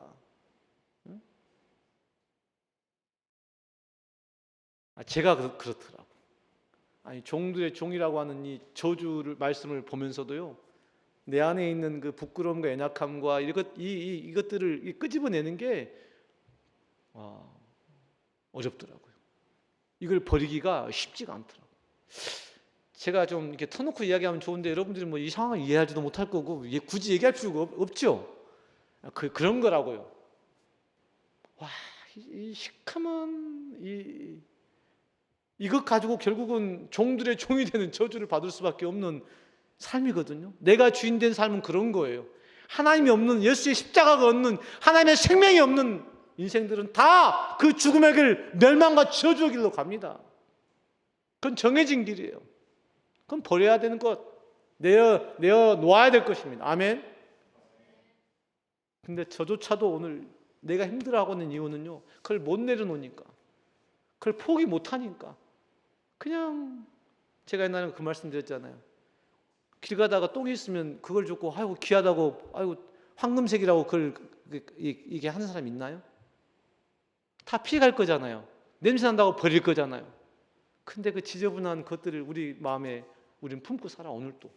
제가 그렇더라고. 아니, 종들의 종이라고 하는 이 저주를 말씀을 보면서도요, 내 안에 있는 그 부끄러움과 연약함과 이것들을 끄집어내는 게 어렵더라고요. 이걸 버리기가 쉽지가 않더라고요. 제가 좀 이렇게 터놓고 이야기하면 좋은데 여러분들이 뭐 이 상황을 이해하지도 못할 거고 굳이 얘기할 필요가 없죠. 그런 거라고요. 와, 이 시커먼 이것 가지고 결국은 종들의 종이 되는 저주를 받을 수밖에 없는 삶이거든요. 내가 주인 된 삶은 그런 거예요. 하나님이 없는, 예수의 십자가가 없는, 하나님의 생명이 없는 인생들은 다 그 죽음의 길, 멸망과 저주의 길로 갑니다. 그건 정해진 길이에요. 그건 버려야 되는 것, 내어 놓아야 될 것입니다. 아멘. 근데 저조차도 오늘 내가 힘들어하고 있는 이유는요, 그걸 못 내려놓으니까, 그걸 포기 못하니까, 그냥 제가 옛날에 그 말씀 드렸잖아요. 길 가다가 똥이 있으면 그걸 줍고 아이고 귀하다고, 아이고 황금색이라고 그걸 이게 하는 사람 있나요? 다 피해갈 거잖아요. 냄새 난다고 버릴 거잖아요. 근데 그 지저분한 것들을 우리 마음에 우리는 품고 살아, 오늘도.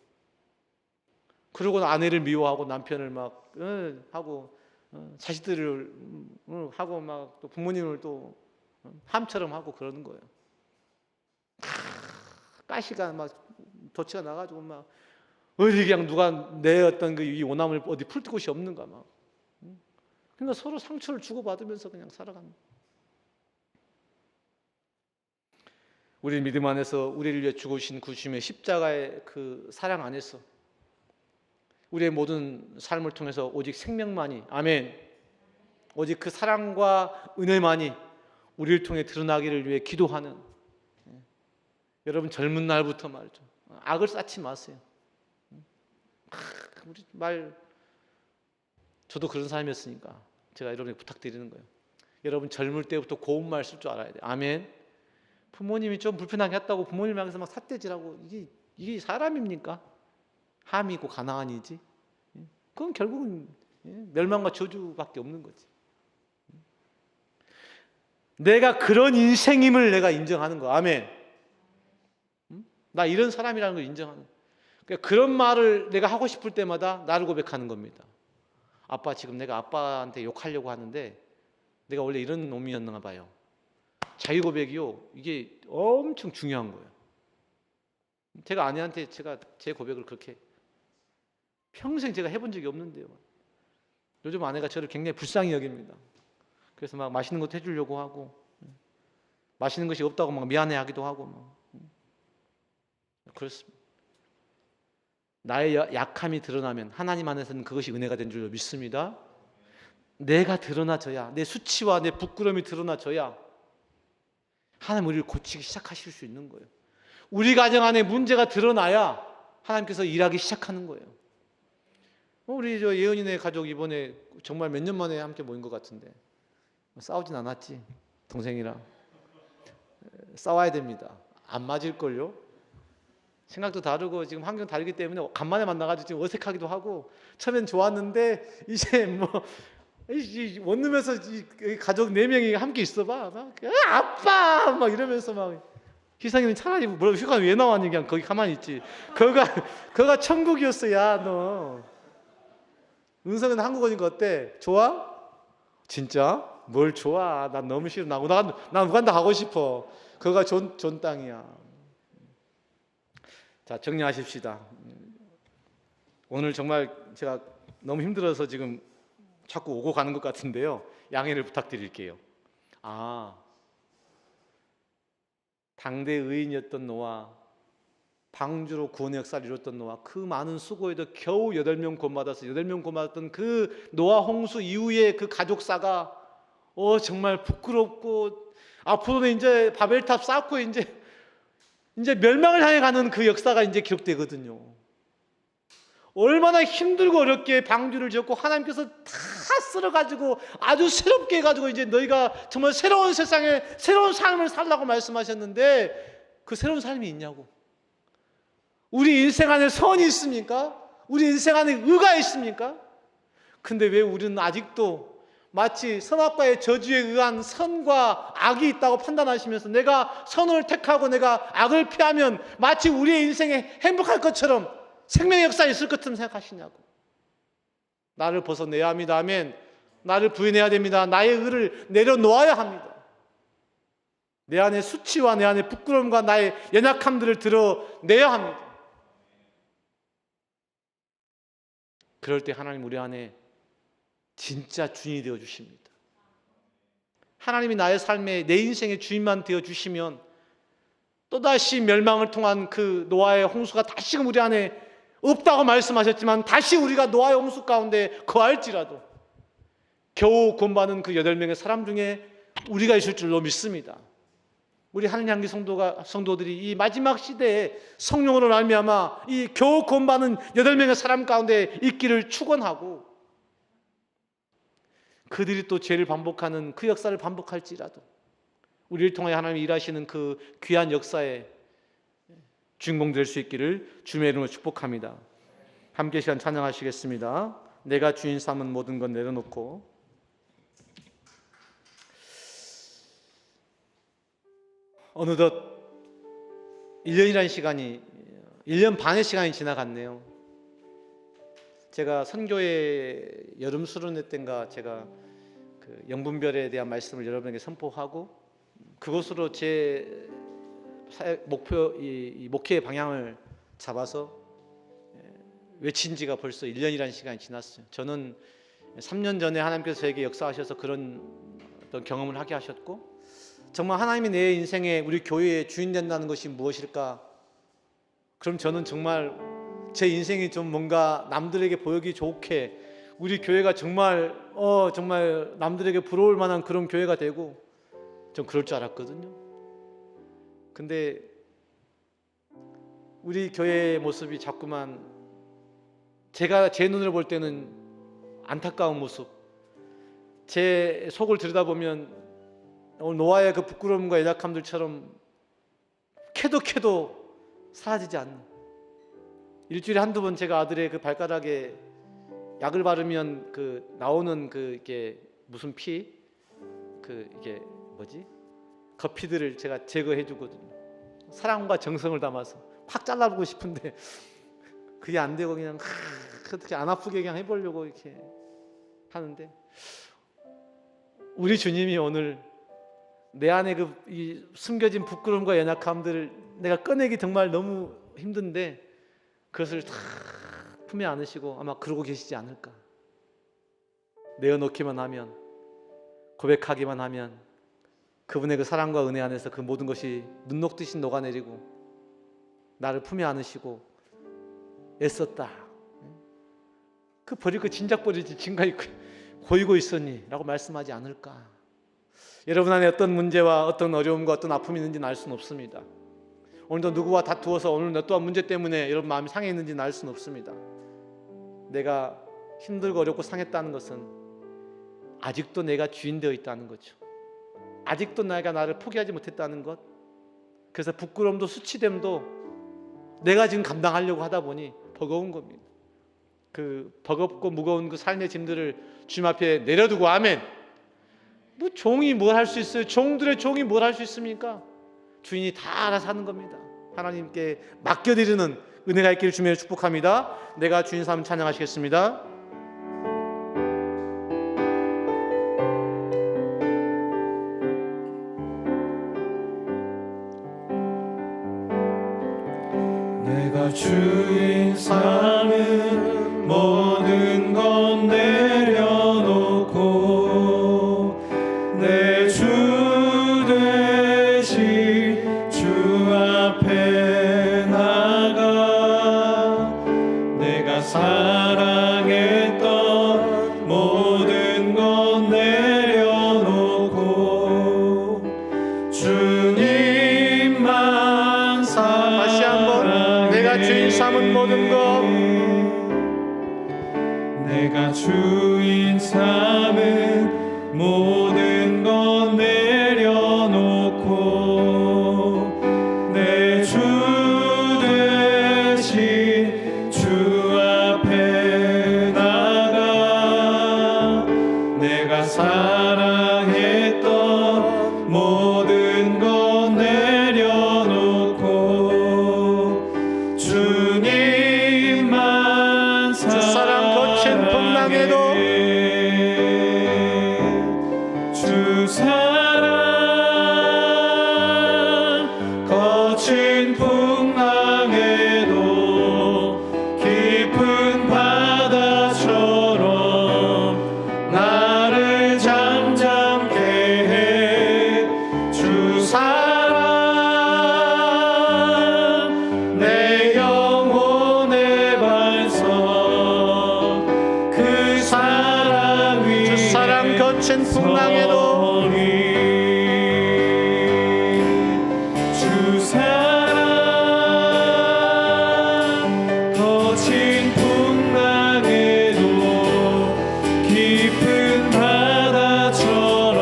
그러고 아내를 미워하고 남편을 막 하고 자식들을 하고 막 또 부모님을 또 함처럼 하고 그러는 거예요. 가시가 막 덫이 나가지고 막 어디 그냥 누가 내 어떤 이 원함을 어디 풀 곳이 없는가 막. 그러니까 서로 상처를 주고받으면서 그냥 살아갑니다. 우리 믿음 안에서 우리를 위해 죽으신 구주님의 십자가의 그 사랑 안에서 우리의 모든 삶을 통해서 오직 생명만이, 아멘, 오직 그 사랑과 은혜만이 우리를 통해 드러나기를 위해 기도하는, 여러분 젊은 날부터 말이죠, 악을 쌓지 마세요. 우리 저도 그런 삶이었으니까 제가 여러분에게 부탁드리는 거예요. 여러분 젊을 때부터 고운 말 쓸 줄 알아야 돼요. 아멘. 부모님이 좀 불편하게 했다고 부모님 향해서 막 삿대질하고 이게 사람입니까? 함이고 가나안이지. 그건 결국은 멸망과 저주밖에 없는 거지. 내가 그런 인생임을 내가 인정하는 거. 아멘. 나 이런 사람이라는 걸 인정하는 거. 그러니까 그런 말을 내가 하고 싶을 때마다 나를 고백하는 겁니다. 아빠, 지금 내가 아빠한테 욕하려고 하는데 내가 원래 이런 놈이었나 봐요. 자기 고백이요, 이게 엄청 중요한 거예요. 제가 아내한테 제가 제 고백을 그렇게 평생 제가 해본 적이 없는데요. 요즘 아내가 저를 굉장히 불쌍히 여깁니다. 그래서 막 맛있는 것도 해주려고 하고, 맛있는 것이 없다고 막 미안해하기도 하고 막. 그렇습니다. 나의 약함이 드러나면 하나님 안에서는 그것이 은혜가 된 줄로 믿습니다. 내가 드러나져야, 내 수치와 내 부끄러움이 드러나져야 하나님 우리를 고치기 시작하실 수 있는 거예요. 우리 가정 안에 문제가 드러나야 하나님께서 일하기 시작하는 거예요. 우리 저 예은이네 가족 이번에 정말 몇 년 만에 함께 모인 것 같은데 싸우진 않았지? 동생이랑 싸워야 됩니다. 안 맞을걸요? 생각도 다르고 지금 환경 다르기 때문에 간만에 만나가지고 지금 어색하기도 하고, 처음엔 좋았는데 이제 뭐 원룸에서 가족 4명이 함께 있어봐 막 아빠 막 이러면서 막, 희상이는 차라리 뭐라고 휴가 왜 나왔니? 그냥 거기 가만히 있지. 거가 천국이었어. 야, 너 은성은 한국어니까 어때? 좋아? 진짜? 뭘 좋아? 난 너무 싫어. 난 우간다 가고 싶어. 거가 존 땅이야. 자, 정리하십시다. 오늘 정말 제가 너무 힘들어서 지금 자꾸 오고 가는 것 같은데요, 양해를 부탁드릴게요. 당대 의인이었던 노아, 방주로 구원의 역사를 이뤘던 노아, 그 많은 수고에도 겨우 8명 구원받아서 8명 구원받았던 그 노아 홍수 이후에 그 가족사가 정말 부끄럽고, 앞으로는 이제 바벨탑 쌓고 이제 멸망을 향해 가는 그 역사가 이제 기록되거든요. 얼마나 힘들고 어렵게 방주를 지었고 하나님께서 다 쓸어가지고 아주 새롭게 해가지고 이제 너희가 정말 새로운 세상에 새로운 삶을 살라고 말씀하셨는데, 그 새로운 삶이 있냐고. 우리 인생 안에 선이 있습니까? 우리 인생 안에 의가 있습니까? 근데 왜 우리는 아직도 마치 선악과의 저주에 의한 선과 악이 있다고 판단하시면서 내가 선을 택하고 내가 악을 피하면 마치 우리의 인생에 행복할 것처럼, 생명의 역사가 있을 것처럼 생각하시냐고. 나를 벗어내야 합니다. 아멘. 나를 부인해야 됩니다. 나의 의를 내려놓아야 합니다. 내 안의 수치와 내 안의 부끄러움과 나의 연약함들을 드러내야 합니다. 그럴 때 하나님 우리 안에 진짜 주인이 되어 주십니다. 하나님이 나의 삶에, 내 인생의 주인만 되어 주시면 또다시 멸망을 통한 그 노아의 홍수가 다시금 우리 안에 없다고 말씀하셨지만, 다시 우리가 노아의 홍수 가운데 거할지라도 겨우 구원받은 그 8명의 사람 중에 우리가 있을 줄로 믿습니다. 우리 하느님 향기 성도들이 이 마지막 시대에 성령으로 말미암아 이 겨우 구원받은 8명의 사람 가운데 있기를 축원하고, 그들이 또 죄를 반복하는 그 역사를 반복할지라도 우리를 통하여 하나님이 일하시는 그 귀한 역사에 주인공 될 수 있기를 주님의 이름으로 축복합니다. 함께 시간 찬양하시겠습니다. 내가 주인 삼은 모든 건 내려놓고. 어느덧 1년 반의 시간이 지나갔네요. 제가 선교회 여름 수련회 때인가 제가 그 영분별에 대한 말씀을 여러분에게 선포하고, 그것으로 제 목회의 방향을 잡아서 외친 지가 벌써 1년이라는 시간이 지났어요. 저는 3년 전에 하나님께서 저에게 역사하셔서 그런 어떤 경험을 하게 하셨고, 정말 하나님이 내 인생에, 우리 교회의 주인 된다는 것이 무엇일까? 그럼 저는 정말 제 인생이 좀 뭔가 남들에게 보이기 좋게 우리 교회가 정말 남들에게 부러울 만한 그런 교회가 되고 좀 그럴 줄 알았거든요. 근데 우리 교회의 모습이 자꾸만 제가 제 눈으로 볼 때는 안타까운 모습, 제 속을 들여다보면 오늘 노아의 그 부끄러움과 연약함들처럼 캐도 사라지지 않는, 일주일에 한두 번 제가 아들의 그 발가락에 약을 바르면 그 나오는 그 이게 무슨 피, 그 이게 거피들을 제가 제거해 주거든요. 사랑과 정성을 담아서 팍 잘라보고 싶은데 그게 안 되고 그냥 어떻게 안 아프게 그냥 해보려고 이렇게 하는데, 우리 주님이 오늘 내 안에 이 숨겨진 부끄러움과 연약함들을 내가 꺼내기 정말 너무 힘든데 그것을 다 품에 안으시고 아마 그러고 계시지 않을까. 내어놓기만 하면, 고백하기만 하면 그분의 그 사랑과 은혜 안에서 그 모든 것이 눈 녹듯이 녹아내리고 나를 품에 안으시고 애썼다, 그 버릴 거 진작 버리지 진가이 고이고 있었니? 라고 말씀하지 않을까. 여러분 안에 어떤 문제와 어떤 어려움과 어떤 아픔이 있는지는 알 수는 없습니다. 오늘도 누구와 다투어서 오늘 너 또한 문제 때문에 여러분 마음이 상해 있는지는 알 수는 없습니다. 내가 힘들고 어렵고 상했다는 것은 아직도 내가 주인 되어 있다는 거죠. 아직도 내가 나를 포기하지 못했다는 것. 그래서 부끄러움도 수치됨도 내가 지금 감당하려고 하다 보니 버거운 겁니다. 그 버겁고 무거운 그 삶의 짐들을 주님 앞에 내려두고, 아멘. 뭐 종이 뭘 할 수 있어요? 종들의 종이 뭘 할 수 있습니까? 주인이 다 알아서 하는 겁니다. 하나님께 맡겨드리는 은혜가 있기를 주님의 축복합니다. 내가 주인 삼 찬양하시겠습니다. 내가 주인 삼은 모든 건 내려놓고 내 주 되신 주 앞에 나가 내가 사랑했던 모든 건 내려놓고 주님만 다시 한번, 내가 주인 삼은 모든 것, 내가 주인 삼은 모든 것 내려놓고 내 주 되신 주 앞에 나가 내가 사랑했던 모든 것 내려놓고 주님만 사랑 거친 풍랑에도 주 사랑 거친 풍랑에도 깊은 바다처럼 나를 잠잠케 해 주 사랑 내 영혼의 반석 그 사랑 위에 주 사랑 거친 풍랑에도 주 사랑 거친 풍랑에도 깊은 바다처럼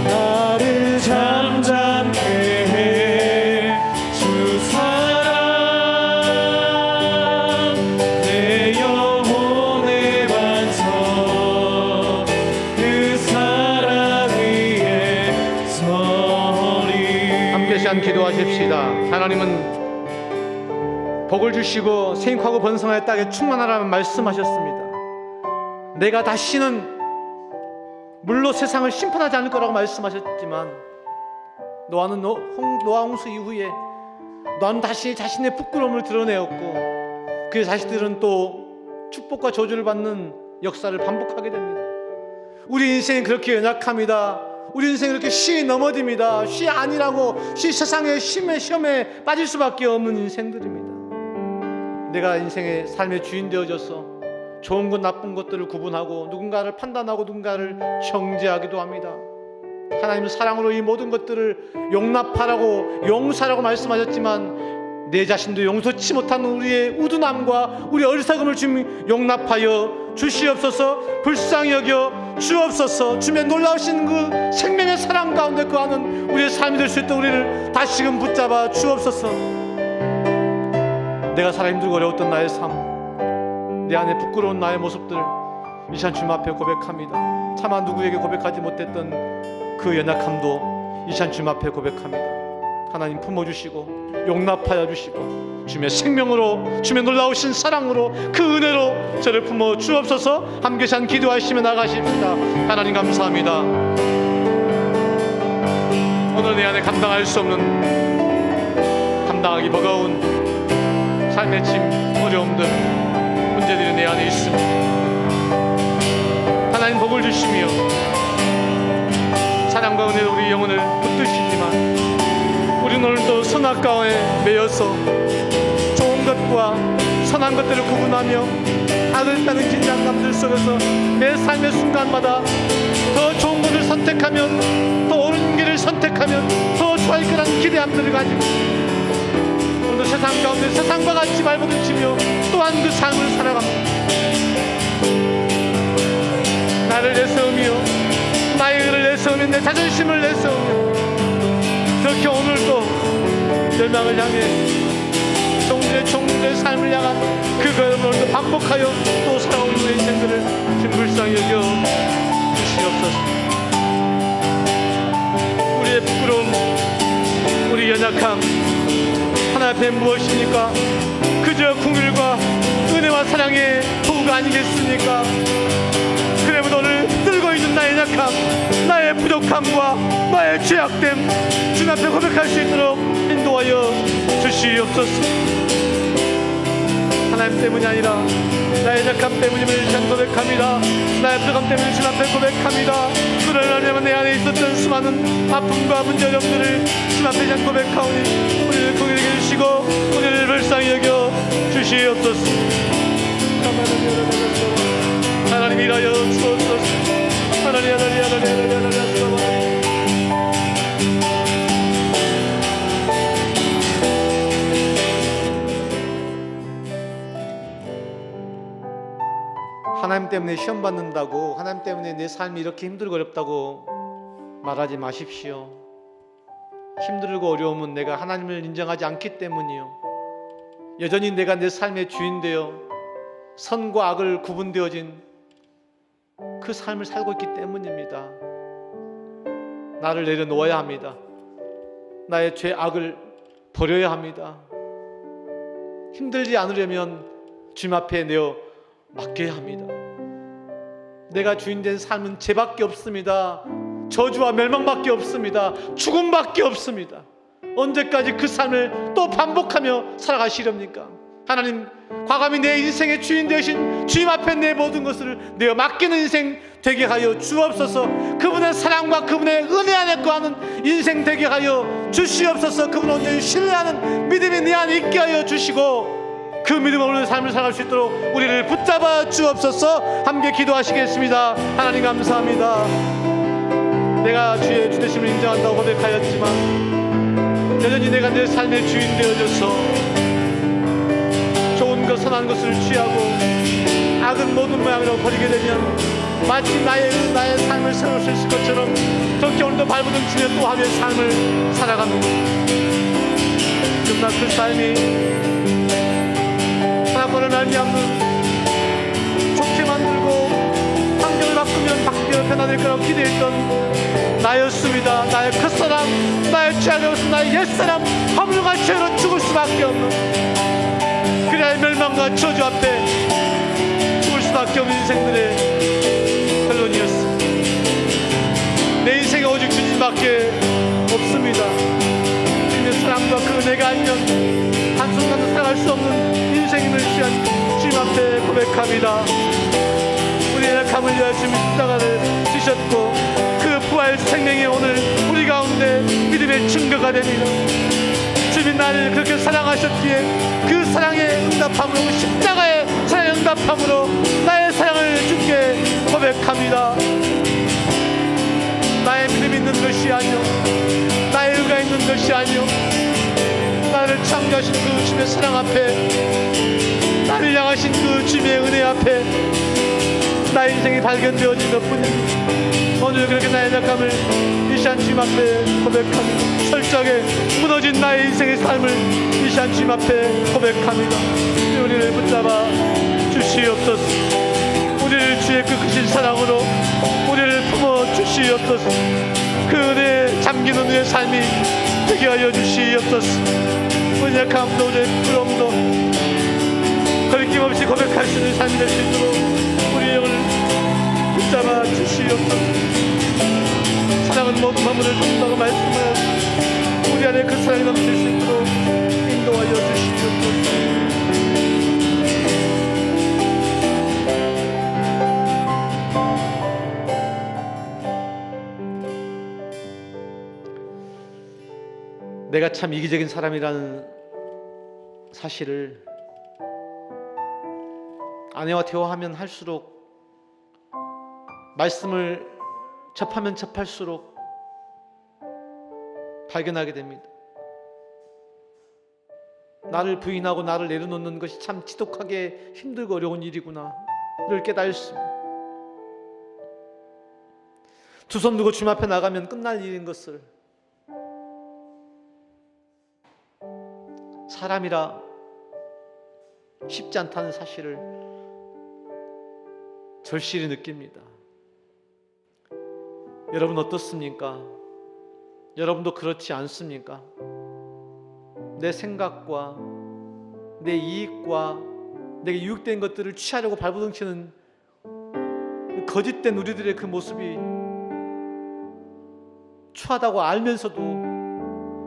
나를 잠잠케 해 주 사랑 내 영혼의 반석 그 사랑 위에 서리. 함께 시간 기도하십시다. 하나님은 복을 주시고 생육하고 번성하여 땅에 충만하라는 말씀하셨습니다. 내가 다시는 물로 세상을 심판하지 않을 거라고 말씀하셨지만 노아는 노아 홍수 이후에 너는 다시 자신의 부끄러움을 드러내었고 그 자식들은 또 축복과 저주를 받는 역사를 반복하게 됩니다. 우리 인생은 그렇게 연약합니다. 우리 인생은 그렇게 시에 넘어집니다. 시 아니라고 시 세상의 시험에 빠질 수밖에 없는 인생들입니다. 내가 인생의 삶의 주인 되어져서 좋은 것 나쁜 것들을 구분하고 누군가를 판단하고 누군가를 정죄하기도 합니다. 하나님은 사랑으로 이 모든 것들을 용납하라고 용서하라고 말씀하셨지만 내 자신도 용서치 못하는 우리의 우둔함과 우리 어리석음을 주님 용납하여 주시옵소서. 불쌍히 여겨 주옵소서. 주의 놀라우신 그 생명의 사랑 가운데 거하는 우리의 삶이 될 수 있도록 우리를 다시금 붙잡아 주옵소서. 내가 살아 힘들고 어려웠던 나의 삶, 내 안에 부끄러운 나의 모습들 이 시간 주님 앞에 고백합니다. 차마 누구에게 고백하지 못했던 그 연약함도 이 시간 주님 앞에 고백합니다. 하나님 품어주시고 용납하여 주시고 주님의 생명으로, 주님의 놀라우신 사랑으로, 그 은혜로 저를 품어 주옵소서. 함께 산 기도하시며 나가십시다. 하나님 감사합니다. 오늘 내 안에 감당할 수 없는, 감당하기 버거운 삶의 짐, 어려움들, 문제들이 내 안에 있습니다. 하나님 복을 주시며 사랑과 은혜로 우리 영혼을 붙드시지만 우리는 오늘도 선악 가운데 매여서 좋은 것과 선한 것들을 구분하며 악을 따는 긴장감들 속에서 내 삶의 순간마다 더 좋은 것을 선택하면, 더 옳은 길을 선택하면 더 좋아할 거라는 기대함들을 가지고 오늘 세상 가운데 세상과 같이 발버둥치며 또한 그 삶을 살아갑니다. 나를 내세우며 나의 의를 내세우며 내 자존심을 내세우며 그렇게 오늘도 멸망을 향해 종들의 삶을 향한 그걸 오늘도 반복하여 또 살아오는 우리 인생들을 주님 불쌍히 여겨 주시옵소서. 우리의 부끄러움, 우리 연약함 하나님 앞에 무엇입니까? 그저 긍휼과 은혜와 사랑의 도구가 아니겠습니까? 그래도 오늘 들고 있는 나의 약함, 나의 부족함과 나의 죄악됨 주님 앞에 고백할 수 있도록 인도하여 주시옵소서. 하나님 때문이 아니라 나의 약함 때문임을 주님 고백합니다. 나의 부족함 때문에 주님 앞에 고백합니다. 그러나 내 안에 있었던 수많은 아픔과 문제 어려움들을 주님 앞에 주님 고백하오니 우리를 긍휼히 여기시고 우리를 불쌍히 여겨 주시옵소서. 하나님 일하여 주옵소서. 하나님 하나님 때문에 시험 받는다고, 하나님 때문에 내 삶이 이렇게 힘들고 어렵다고 말하지 마십시오. 힘들고 어려움은 내가 하나님을 인정하지 않기 때문이요, 여전히 내가 내 삶의 주인되어 선과 악을 구분되어진 그 삶을 살고 있기 때문입니다. 나를 내려놓아야 합니다. 나의 죄악을 버려야 합니다. 힘들지 않으려면 주님 앞에 내어 맡겨야 합니다. 내가 주인된 삶은 죄밖에 없습니다. 저주와 멸망밖에 없습니다. 죽음밖에 없습니다. 언제까지 그 삶을 또 반복하며 살아가시렵니까? 하나님, 과감히 내 인생의 주인 되신 주님 앞에 내 모든 것을 내어 맡기는 인생 되게 하여 주옵소서. 그분의 사랑과 그분의 은혜 안에 거하는 인생 되게 하여 주시옵소서. 그분을 온전히 신뢰하는 믿음이 내 안에 있게 하여 주시고 그 믿음으로 오늘 삶을 살아갈 수 있도록 우리를 붙잡아 주옵소서. 함께 기도하시겠습니다. 하나님 감사합니다. 내가 주의 주되심을 인정한다고 고백하였지만 여전히 내가 내 삶의 주인 되어져서 좋은 것 선한 것을 취하고 악은 모든 모양으로 버리게 되면 마치 나의 삶을 새로 쓸 것처럼 그렇게 오늘도 발버둥치며 또 하루의 삶을 살아갑니다. 그러나 그 삶이 하나님과를 말미암는 좋게 만들고 환경을 바꾸면 바뀌어 변화될 거라고 기대했던 나였습니다. 나의 첫사랑, 나의 죄악으로서 나의 옛사람 허물과 죄로 죽을 수밖에 없는, 그래야 멸망과 저주 앞에 죽을 수밖에 없는 인생들의 결론이었습니다. 내 인생에 오직 주님밖에 없습니다. 주님의 사랑과 그 은혜가 아니면 한순간도 살아갈 수 없는 인생임을 시한 주님 앞에 고백합니다. 우리의 약함을 위하여 주님이 십자가를 지셨고 그 부활 생명이 오늘 우리 가운데 믿음의 증거가 됩니다. 주님이 나를 그렇게 사랑하셨기에 그 사랑의 응답함으로, 그 십자가의 사랑의 응답함으로 나의 사랑을 주께 고백합니다. 나의 믿음이 있는 것이 아니요, 나의 의가 있는 것이 아니요, 나를 창조하신 그 주님의 사랑 앞에, 나를 향하신 그 주님의 은혜 앞에 나의 인생이 발견되어진 것뿐입니다. 오늘 그렇게 나의 약함을 이 시간 주님 앞에 고백합니다. 철저하게 무너진 나의 인생의 삶을 이 시간 주님 앞에 고백합니다. 우리를 붙잡아 주시옵소서. 우리를 주의 그 크신 사랑으로 우리를 품어 주시옵소서. 그 은혜에 잠긴 은혜의 삶이 되게 하여 주시옵소서. 연약함도 부끄러움도 거리낌없이 고백할 수 있는 삶이 될 수 있도록 우리 영을 붙잡아 주시옵소서. 사랑은 모든 만물을 돕는다고 말씀하여 우리 안에 그 사랑이 넘칠 수 있도록 인도하여 주시옵소서. 내가 참 이기적인 사람이라는 사실을 아내와 대화하면 할수록, 말씀을 접하면 접할수록 발견하게 됩니다. 나를 부인하고 나를 내려놓는 것이 참 지독하게 힘들고 어려운 일이구나를 깨달습니다. 두 손 들고 주님 앞에 나가면 끝날 일인 것을 사람이라 쉽지 않다는 사실을 절실히 느낍니다. 여러분 어떻습니까? 여러분도 그렇지 않습니까? 내 생각과 내 이익과 내게 유익된 것들을 취하려고 발버둥치는 거짓된 우리들의 그 모습이 추하다고 알면서도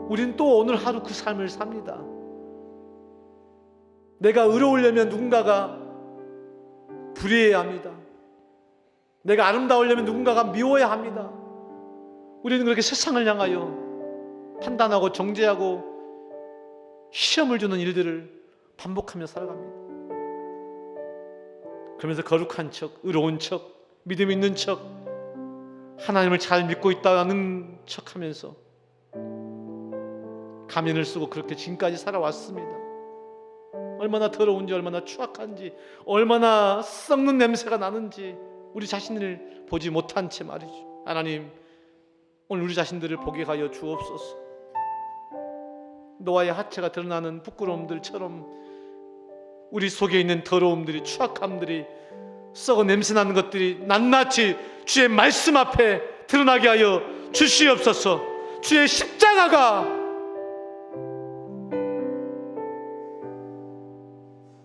우리는 또 오늘 하루 그 삶을 삽니다. 내가 의로우려면 누군가가 불의해야 합니다. 내가 아름다우려면 누군가가 미워야 합니다. 우리는 그렇게 세상을 향하여 판단하고 정죄하고 시험을 주는 일들을 반복하며 살아갑니다. 그러면서 거룩한 척, 의로운 척, 믿음 있는 척, 하나님을 잘 믿고 있다는 척하면서 가면을 쓰고 그렇게 지금까지 살아왔습니다. 얼마나 더러운지, 얼마나 추악한지, 얼마나 썩는 냄새가 나는지 우리 자신을 보지 못한 채 말이죠. 하나님, 오늘 우리 자신들을 보게 하여 주옵소서. 노아의 하체가 드러나는 부끄러움들처럼 우리 속에 있는 더러움들이, 추악함들이, 썩어 냄새나는 것들이 낱낱이 주의 말씀 앞에 드러나게 하여 주시옵소서. 주의 십자가가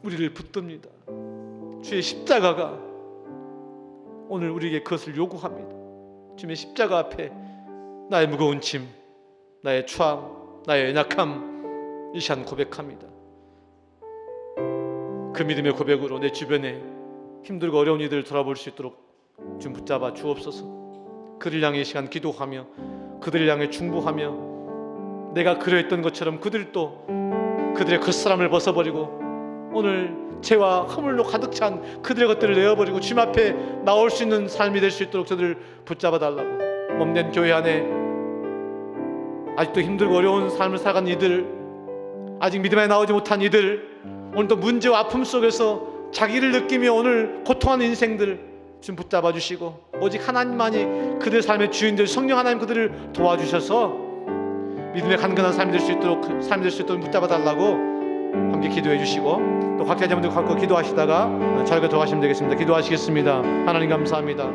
우리를 붙듭니다. 주의 십자가가 오늘 우리에게 그것을 요구합니다. 주의 십자가 앞에 나의 무거운 짐, 나의 추함, 나의 연약함 이 시간 고백합니다. 그 믿음의 고백으로 내 주변에 힘들고 어려운 이들을 돌아볼 수 있도록 좀 붙잡아 주옵소서. 그들 향해 이 시간 기도하며 그들을 향해 중보하며 내가 그러했던 것처럼 그들도 그들의 겉사람을 벗어버리고 오늘 죄와 허물로 가득 찬 그들의 것들을 내어버리고 주님 앞에 나올 수 있는 삶이 될 수 있도록 저들을 붙잡아 달라고. 몸된 교회 안에 아직도 힘들고 어려운 삶을 살아가는 이들, 아직 믿음에 나오지 못한 이들, 오늘도 문제와 아픔 속에서 자기를 느끼며 오늘 고통하는 인생들 좀 붙잡아 주시고 오직 하나님만이 그들 삶의 주인들, 성령 하나님 그들을 도와주셔서 믿음의 간근한 삶이 될 수 있도록 붙잡아 달라고 함께 기도해 주시고 또 각자 자분들 갖고 기도하시다가 저희가 들어가시면 되겠습니다. 기도하시겠습니다. 하나님 감사합니다.